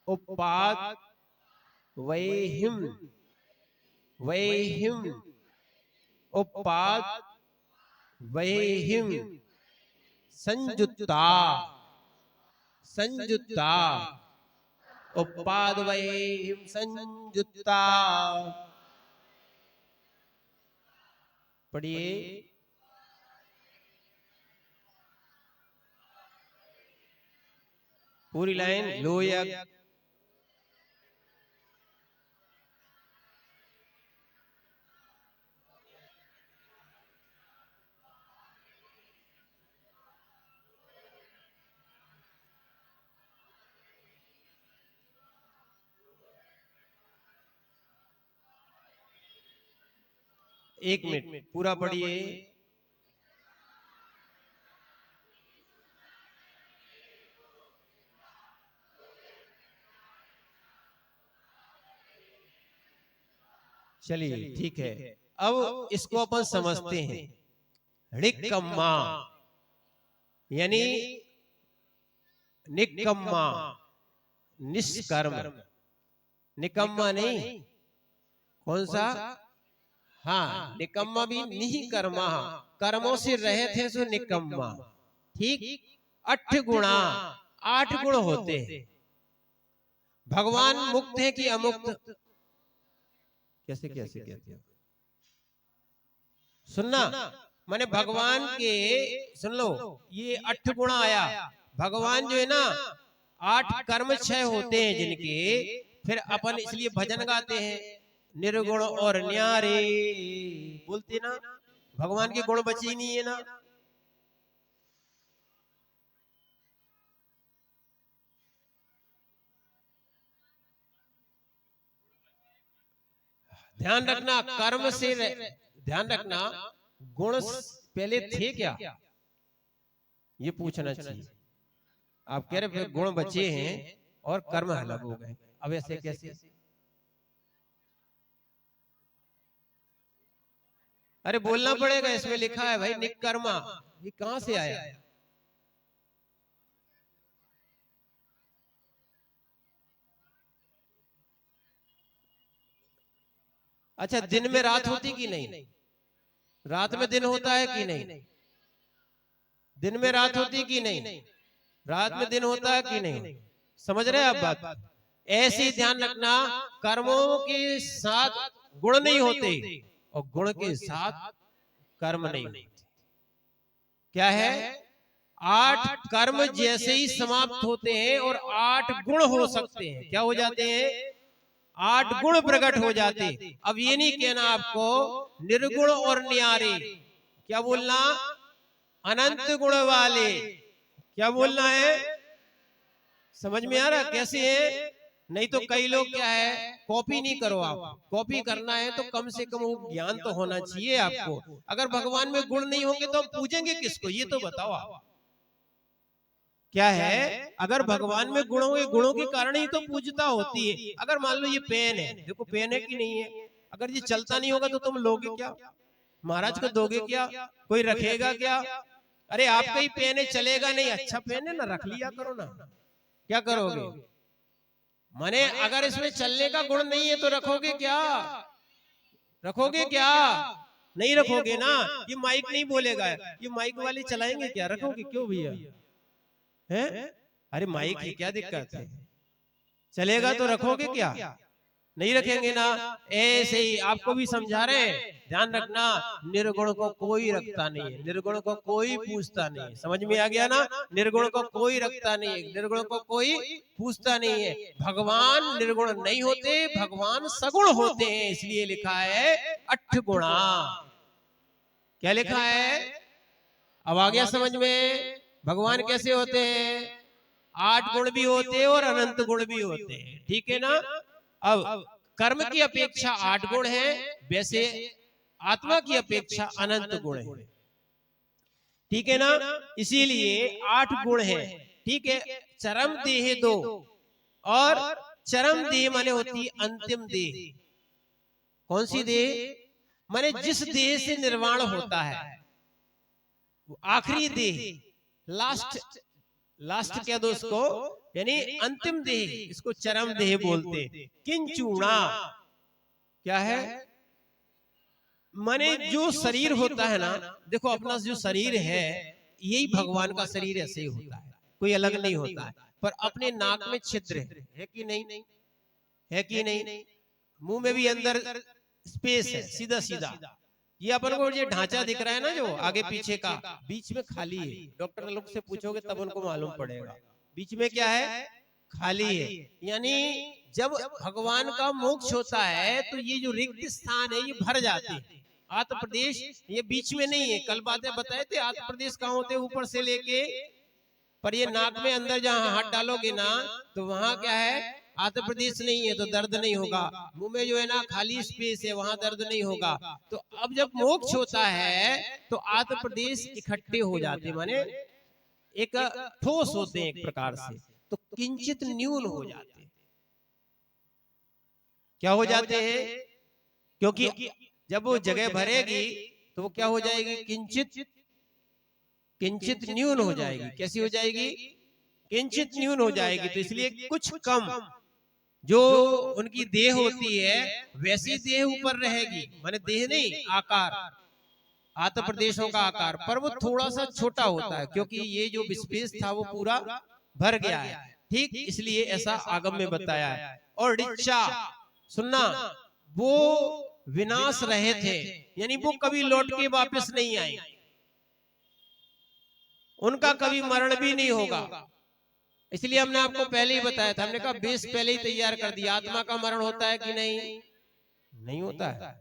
उपाद, वैहिम, वैहिम, उपाद, वैहिम, संयुक्ता, संयुक्ता, उपाद वैहिम संयुक्ता। पढ़िए, पूरी लाइन। लोयक, एक मिनट पूरा पढ़िए। चलिए ठीक है, अब इसको अपन समझते हैं। ऋक्कम्मा यानी निकम्मा, निष्कर्म, निकम्मा नहीं, कौन सा? हाँ, निकम्मा भी नहीं कर्मा, कर्मों से रहित है सो निकम्मा। ठीक, अठ गुणा, 8 गुण होते हैं। भगवान मुक्त है कि अमुक्त? कैसे कैसे कहते हैं? सुनना, माने भगवान के, सुन लो, ये 8 गुण आया। भगवान जो है ना, 8 कर्म 6 होते हैं जिनके, फिर अपन इसलिए भजन गाते हैं, निर्गुण और न्यारे बोलते ना। भगवान के गुण बचे ही नहीं है ना। ध्यान रखना, कर्म से ध्यान रखना, गुण पहले थे क्या, ये पूछना चाहिए। आप कह रहे फिर गुण बचे हैं और कर्म अलग हो गए, अब ऐसे कैसे? अरे बोलना पड़ेगा, इसमें लिखा है भाई निकर्मा, ये कहां से आया? अच्छा, दिन में रात होती कि नहीं? रात में दिन होता है कि नहीं? दिन में रात होती कि नहीं? रात में दिन होता है कि नहीं? समझ रहे हैं आप बात? ऐसे ही ध्यान रखना, कर्मों के साथ गुण नहीं होते और गुण के साथ कर्म नहीं होते। क्या है? 8 कर्म जैसे ही समाप्त होते हैं और 8 गुण हो सकते हैं। क्या हो जाते हैं? 8 गुण प्रकट हो जाते। अब ये नहीं कहना आपको निर्गुण और न्यारे, क्या बोलना? अनंत गुण वाले। क्या बोलना है? समझ में आ रहा कैसे है? नहीं तो कई लोग क्या है, कॉपी नहीं करो। आप कॉपी करना है तो कम से कम वो ज्ञान तो होना चाहिए आपको। अगर भगवान में गुण नहीं होंगे तो हम पूजेंगे किसको, ये तो बताओ आप। क्या है, अगर भगवान में गुण होंगे, गुणों के कारण ही तो पूजता होती है। अगर मान लो ये पेन है, देखो पेन है कि नहीं है, अगर ये चलता नहीं होगा तो तुम लोगे क्या? महाराज को दोगे क्या? कोई रखेगा क्या? अरे आपका ही पेन है, चलेगा नहीं, अच्छा पेन है ना, रख लिया करो ना। क्या करोगे? माने अगर इसमें चलने का गुण नहीं है तो रखोगे क्या? रखोगे क्या? नहीं रखोगे ना। ये माइक नहीं बोलेगा, ये माइक वाले चलाएंगे क्या? रखोगे क्यों भैया? है? अरे माइक की क्या दिक्कत है, चलेगा तो रखोगे क्या? नहीं रखेंगे ना। ऐसे ही आपको भी समझा रहे हैं, ध्यान रखना, निर्गुण को कोई रखता नहीं है, निर्गुण को कोई पूछता नहीं है। समझ में आ गया ना? निर्गुण को कोई रखता नहीं है, निर्गुण को कोई पूछता नहीं है। भगवान निर्गुण नहीं होते, भगवान सगुण होते हैं, इसलिए लिखा है 8 गुणा। क्या लिखा है? अब आ गया समझ में? भगवान कैसे होते हैं? 8 गुण भी होते हैं और अनंत गुण भी होते हैं, ठीक है ना? अब कर्म की अपेक्षा 8 गुण है, वैसे आत्मा की अपेक्षा अनंत गुण है, ठीक है ना? इसीलिए 8 गुण है, ठीक है। चरम देह 2, और चरम देह माने होती अंतिम देह। कौन सी देह? माने जिस देह से निर्वाण होता है, आखिरी देह, लास्ट, लास्ट कह दो उसको, यानी अंतिम देह, इसको चरम देह बोलते। किंचूणा क्या है? माने जो शरीर होता है ना, देखो अपना जो शरीर है यही भगवान का शरीर ऐसे ही होता है, कोई अलग नहीं होता है। पर अपने नाक में छिद्र है कि नहीं? है कि नहीं? मुंह में भी अंदर स्पेस है, सीधा सीधा। ये अपन को ये ढांचा दिख रहा है ना, जो आगे पीछे का, बीच में खाली है। डॉक्टर लोग से पूछोगे तब उनको मालूम पड़ेगा, बीच में क्या है? खाली है। यानी जब भगवान का मोक्ष होता है तो ये जो रिक्त स्थान है ये भर जाते हैं। आत्म प्रदेश ये बीच में नहीं है। कल बातें बताए थे आत्म प्रदेश कहाँ होते, ऊपर से लेके, पर ये नाक में अंदर जहाँ हाथ डालोगे ना तो वहां क्या है? आत्म प्रदेश नहीं है तो दर्द नहीं होगा। मुंह में जो है ना खाली स्पेस है, वहां दर्द नहीं होगा। तो अब जब मोक्ष होता है तो आत्म प्रदेश इकट्ठे हो जाते, माने एक ठोस होते हैं एक प्रकार से, तो किंचित न्यून हो जाते हैं। क्या हो जाते हैं? क्योंकि जब वो जगह भरेगी तो वो क्या हो जाएगी? किंचित, किंचित न्यून हो जाएगी। कैसी हो जाएगी? किंचित न्यून हो जाएगी। तो इसलिए कुछ कम जो उनकी देह होती है वैसी देह ऊपर रहेगी, माने देह नहीं, आकार, आत्म प्रदेशों का आकार, पर वो थोड़ा सा छोटा होता है क्योंकि ये जो स्पेस था वो पूरा भर गया है, ठीक। इसलिए ऐसा आगम में बताया है। और ऋचा, सुनना, वो विनाश रहे थे, यानी वो कभी लौट के वापस नहीं आए, उनका कभी मरण भी नहीं होगा। इसलिए हमने आपको पहले ही बताया था, हमने कहा बेस पहले ही तैयार कर दिया। आत्मा का मरण होता है कि नहीं? नहीं होता है,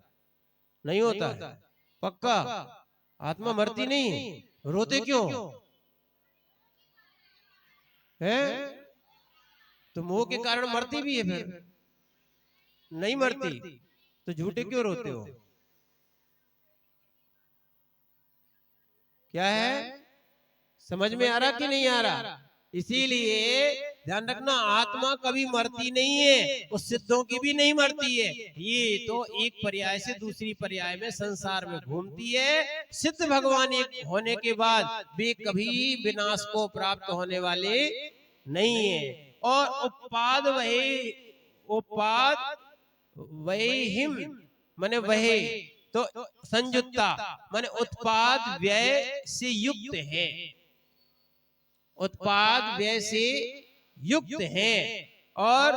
नहीं होता है, पक्का। आत्मा मरती नहीं, रोते क्यों है? तो मोह के कारण मरती भी है, फिर नहीं मरती। तो झूठे क्यों रोते हो? क्या है, समझ में आ रहा कि नहीं आ रहा? इसीलिए ध्यान रखना, आत्मा कभी मरती नहीं है, उस सिद्धों की भी नहीं मरती है। ये तो एक पर्याय से दूसरी पर्याय में संसार में घूमती है। सिद्ध भगवान एक होने के बाद वे कभी विनाश को प्राप्त होने वाले नहीं है। और उपाद वही हिम माने वही, तो संयुक्ता माने उत्पाद व्यय से युक्त है, उत्पाद व्यय से युक्त है। और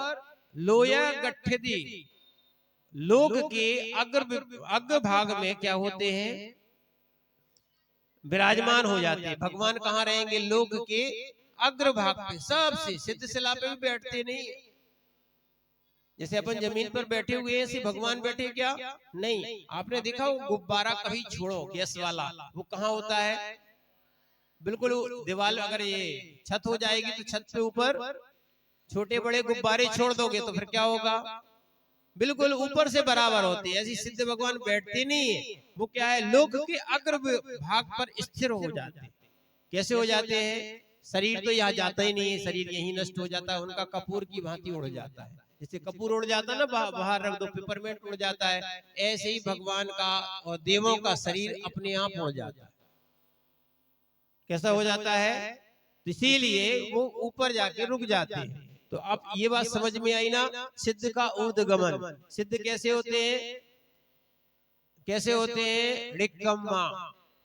लोया गठ्ठदी, लोक के अग्र भाग में क्या होते हैं, विराजमान हो जाते हैं। भगवान कहाँ रहेंगे? लोक के अग्र भाग पे, सबसे सिद्ध शिला पे भी बैठते नहीं। जैसे अपन जमीन पर बैठे हुए हैं, ऐसे भगवान बैठे क्या? नहीं। आपने देखा वो गुब्बारा कभी छोड़ो गैस वाला, वो कहाँ होता है? बिल्कुल दीवार, अगर ये छत हो जाएगी तो छत पे ऊपर छोटे बड़े गुब्बारे छोड़ दोगे तो फिर क्या होगा? बिल्कुल ऊपर से बराबर होते हैं। ऐसी सिद्ध भगवान बैठते नहीं है, वो क्या है, लोक के अग्र भाग पर स्थिर हो जाते हैं। कैसे हो जाते हैं? शरीर तो यहाँ जाता ही नहीं है, शरीर यहीं नष्ट हो जाता है, उनका कपूर की भांति उड़ जाता है। जैसे कपूर उड़ जाता है ना, बाहर रख दो, पेपरमेंट उड़ जाता है, ऐसे ही भगवान का और देवों का शरीर अपने आप उड़ जाता है। कैसा हो जाता है? इसीलिए वो ऊपर जाके रुक जाते हैं। तो अब ये बात समझ में आई ना, सिद्ध का ऊर्ध्वगमन। सिद्ध कैसे होते हैं? कैसे होते हैं? ऋक्कम्मा,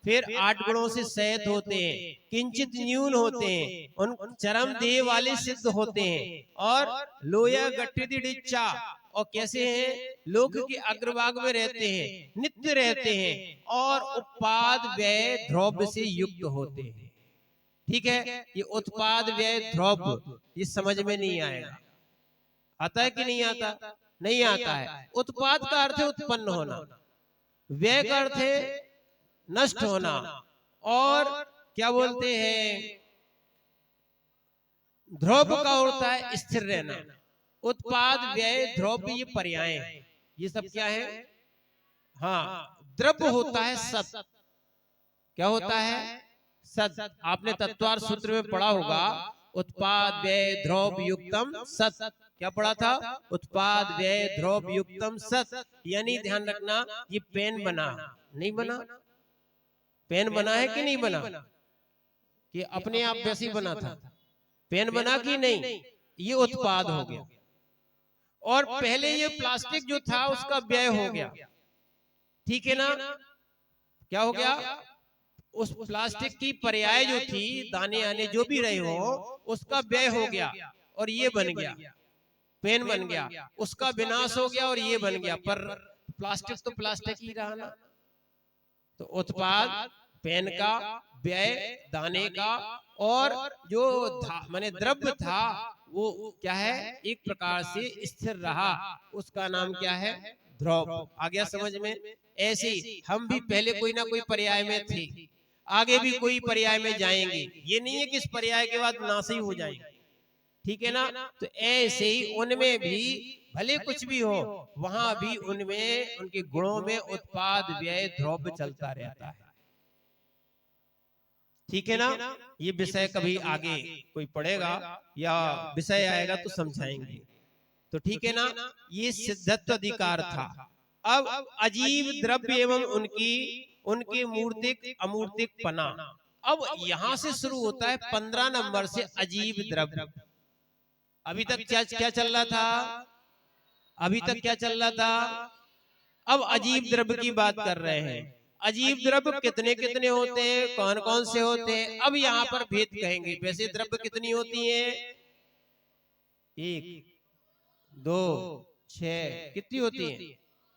फिर 8 गुणों से सहित होते हैं, किंचित न्यून होते हैं, उन चरम देह वाले सिद्ध होते हैं। और लोया गठ्ठदी डिच्चा, और कैसे हैं? लोक के अग्रभाग में रहते हैं, नित्य रहते हैं, और उत्पाद व्यय ध्रुव से युक्त होते हैं। ठीक है, ये उत्पाद व्यय ध्रुव ये समझ में नहीं आएगा। आता है कि नहीं आता? नहीं आता है। उत्पाद का अर्थ है उत्पन्न होना, व्यय का अर्थ है नष्ट होना, और क्या बोलते हैं, ध्रुव का होता है स्थिर रहना। उत्पाद व्यय ध्रुव ये पर्याय हैं। ये सब क्या है? हाँ, द्रव्य होता है सत। क्या होता है? सत। आपने तत्वार सूत्र में पढ़ा होगा, उत्पाद व्यय ध्रुव युक्तम सत। क्या पढ़ा था? उत्पाद व्यय ध्रुव युक्तम सत। यानी ध्यान रखना, ये पेन बना नहीं बना? पेन बना है कि नहीं बना? कि अपने आप वैसे ही बना था? पेन बना कि नहीं? ये उत्पाद हो गया। और पहले ये प्लास्टिक जो था उसका व्यय हो गया, ठीक है ना? क्या हो गया? उस प्लास्टिक की पर्याय जो थी, दाने आने जो भी रहे हो, उसका व्यय हो गया और ये बन गया, पेन बन गया। उसका विनाश हो गया और ये बन गया, पर प्लास्टिक तो प्लास्टिक ही रहा ना। तो उत्पाद पेन का, व्यय दाने का, और जो माने द्रव्य था वो क्या है, एक प्रकार से स्थिर रहा, उसका नाम क्या है? ध्रुव। आ गया समझ में? ऐसे हम भी पहले कोई ना कोई पर्याय में थे, आगे भी कोई पर्याय में जाएंगे। ये नहीं है कि इस पर्याय के बाद नाश ही हो जाएंगे, ठीक है ना? तो ऐसे ही उनमें भी भले कुछ भी हो, वहां भी उनमें उनके गुणों में उत्पाद व्यय ध्रुव चलता रहता है, ठीक है ना? ये विषय कभी आगे कोई पढ़ेगा या विषय आएगा तो समझाएंगे। तो ठीक है ना, ये सिद्धत्व अधिकार था। अब अजीब द्रव्य एवं उनके मूर्तिक अमूर्तिक पना। अब यहां से शुरू होता है 15 नंबर से अजीब द्रव्य। अभी तक क्या क्या चल रहा था? अभी तक क्या चल रहा था? अब अजीब द्रव्य की बात कर रहे हैं। अजीब द्रव्य कितने कितने होते हैं, कौन कौन से होते हैं, अब यहाँ पर भेद कहेंगे। वैसे द्रव्य कितनी होती है? 1 2 6, कितनी होती है?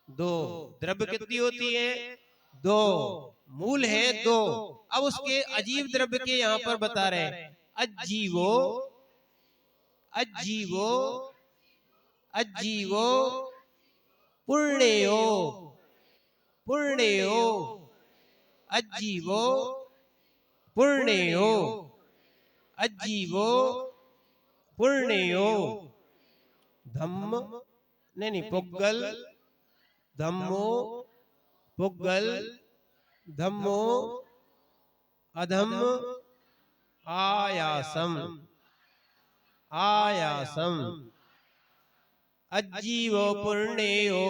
2। द्रव्य कितनी होती है? 2। मूल है 2। अब उसके अजीब द्रव्य के यहाँ पर बता रहे हैं, अजीवो अजीवो अजीवो पुण्यो पुण्यो अजीवो पुण्यो अजीवो पुण्यो धम्म नहीं पुग्गल धम्मो पुग्गल धम्मो अधम्म आयासम आयासम अज्जीवो पुण्यो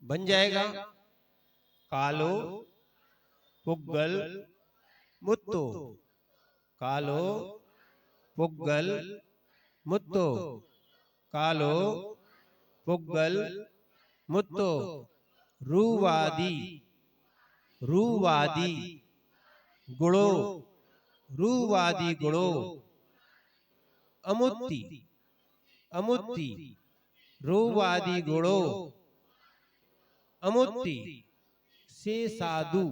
बन जाएगा कालो पुग्गल मुत्तो कालो पुग्गल मुत्तो कालो पुग्गल मुत्तो रूवादी रूवादी गुणो रूवादी गुणो अमुत्ति अमुत्ति रूवादी गुणो अमुत्ति से साधु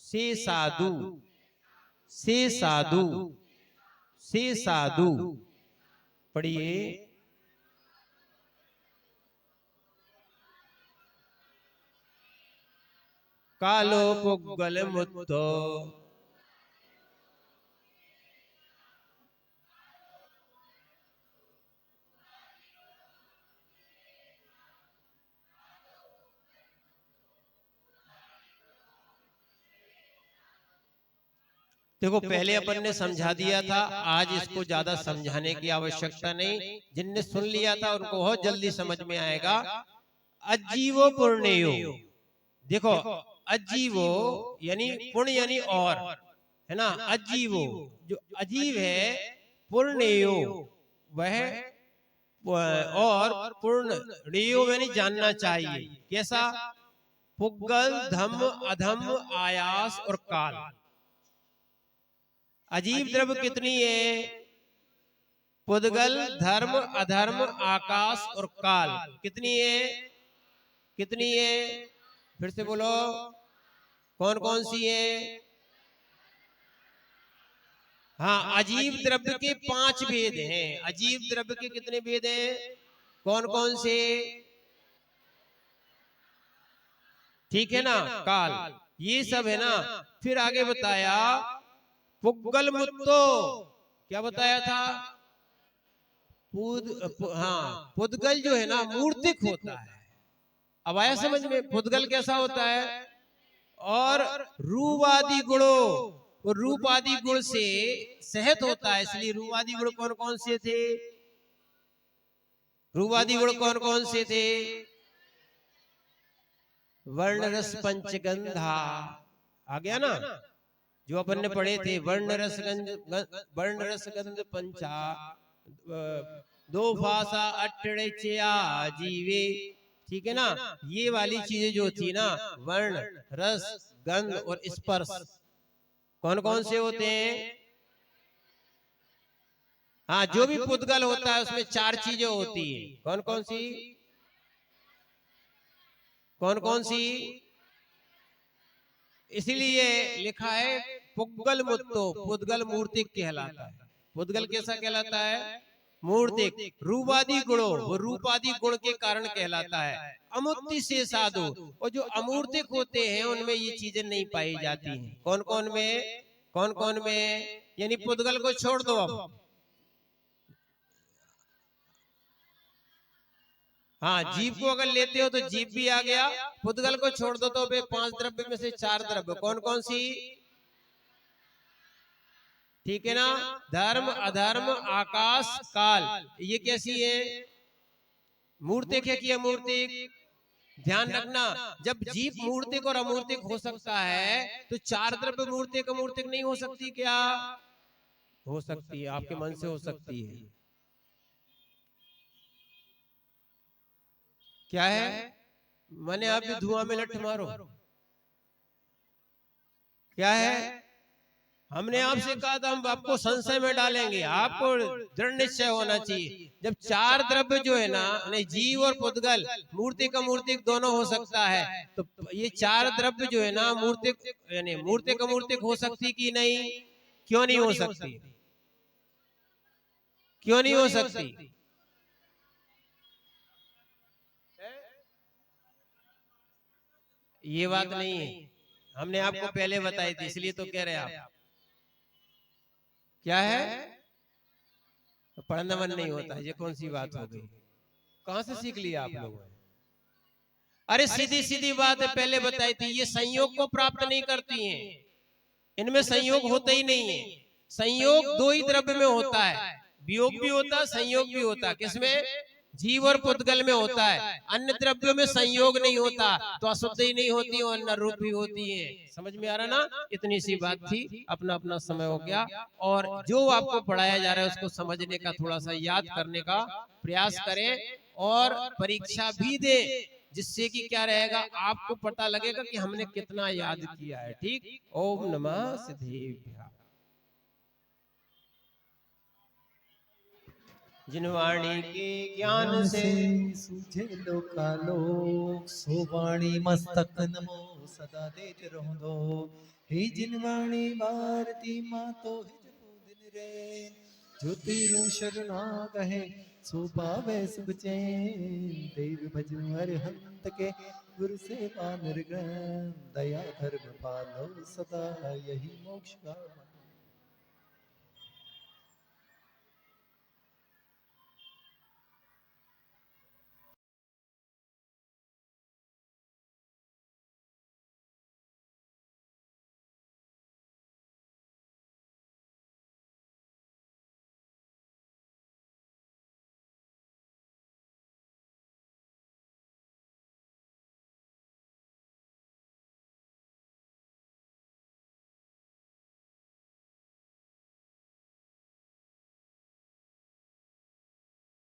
से साधु से साधु से साधु पढ़िए कालो पुग्गल मुत्तो देखो पहले अपन ने समझा दिया था, आज इसको ज्यादा समझाने की आवश्यकता नहीं। जिनने सुन लिया था उनको बहुत जल्दी समझ में आएगा। अजीवो पुण्यो, देखो अजीवो यानी पुण्य यानी और, है ना। अजीवो जो अजीव है, पुण्यो वह और पुण्यो यानी जानना चाहिए। कैसा? पुग्गल धम्म अधम्म आयास और काल। अजीब द्रव्य कितनी है? पुद्गल धर्म अधर्म आकाश और काल। कितनी है? कितनी है? फिर से बोलो, कौन कौन सी है? हाँ, अजीब द्रव्य के 5 भेद हैं। अजीब द्रव्य के कितने भेद हैं? कौन कौन से? ठीक है ना, काल, ये सब है ना। फिर आगे बताया पुग्गल मुत्तो, क्या बताया था? हाँ, पुद्गल जो है ना मूर्तिक होता है। अब आया समझ में पुद्गल कैसा होता है? और रूपादि गुणों, वो रूपादि गुण से सहित होता है। इसलिए रूपादि गुण कौन कौन से थे? रूपादि गुण कौन कौन से थे? वर्ण रस पंचगंधा, आ गया ना जो अपन ने पढ़े थे। वर्ण रस गंध पंचा दो भाषा अट्ठड़ेचया जीवे, ठीक है ना। ये वाली चीजें जो थी ना, वर्ण रस गंध और स्पर्श, कौन कौन से होते हैं? हाँ, जो भी पुद्गल होता है उसमें 4 चीजें होती है। कौन कौन सी? कौन कौन सी? इसीलिए लिखा है पुग्गल मुत्तो, पुद्गल मूर्तिक कहलाता है। पुद्गल कैसा कहलाता है? मूर्तिक। रूपादि गुणों, वो रूपादि गुण के कारण कहलाता है। अमुत्ति से साधु, और जो अमूर्तिक होते हैं उनमें ये चीजें नहीं पाई जाती हैं। कौन कौन में? कौन कौन में? यानी पुद्गल को छोड़ दो अब। हाँ, जीव को अगर लेते हो तो जीव भी आ गया। पुद्गल को छोड़ दो तो 5 द्रव्य में से 4 द्रव्य। कौन कौन सी? ठीक है ना। धर्म अधर्म आकाश काल, ये कैसी है? मूर्तिक है कि अमूर्तिक? ध्यान रखना, जब जीव मूर्तिक और अमूर्तिक हो सकता है तो 4 द्रव्य मूर्तिक अमूर्तिक नहीं हो सकती क्या? हो सकती है, आपके मन से हो सकती है। क्या है? मैंने आप भी धुआं में लठ मारो। क्या है? हमने आपसे कहा था हम आपको संशय में डालेंगे, आपको दृढ़ निश्चय होना चाहिए। जब चार द्रव्य जो है ना, जीव और पुद्गल, मूर्तिक अमूर्तिक दोनों हो सकता है, तो ये चार द्रव्य जो है ना, मूर्तिक यानी मूर्तिक अमूर्तिक हो सकती कि नहीं? क्यों नहीं हो सकती? क्यों नहीं हो सकती? ये बात नहीं है, हमने आपको पहले बताई थी, इसलिए तो कह रहे आप। क्या है? पढ़ना मन नहीं होता है, ये कौन सी बात हो गई? कहां से सीख लिया आप लोगों ने? अरे सीधी सीधी बात है, पहले बताई थी, ये संयोग को प्राप्त नहीं करती हैं, इनमें संयोग होता ही नहीं है। संयोग दो ही द्रव्य में होता है, वियोग भी होता है, संयोग भी होता है। किसमें? जीव और पुद्गल में होता है। अन्य द्रव्यों में संयोग नहीं होता, तो अशुद्ध ही नहीं होती और अन्य रूप ही होती है। समझ में आ रहा ना? इतनी सी बात थी, अपना अपना समय हो गया। और जो आपको पढ़ाया जा रहा है उसको समझने का, थोड़ा सा याद करने का प्रयास करें और परीक्षा भी दे, जिससे कि क्या रहेगा, आपको पता लगेगा कि हमने कितना याद किया है। ठीक? ओम नमः सिद्धेभ्यः। जिन वाणी के ज्ञान से सूझे लोकालोक, सो वाणी मस्तक नमो सदा देत रहुंदो। हे जिन वाणी भारती मातो है जपो दिन रे, जो तीनों शरणा कहे सो पावे सुख चैन। देव भजो अरहंत के, गुरु सेवा निर्गण, दया धर्म पालो सदा यही मोक्ष का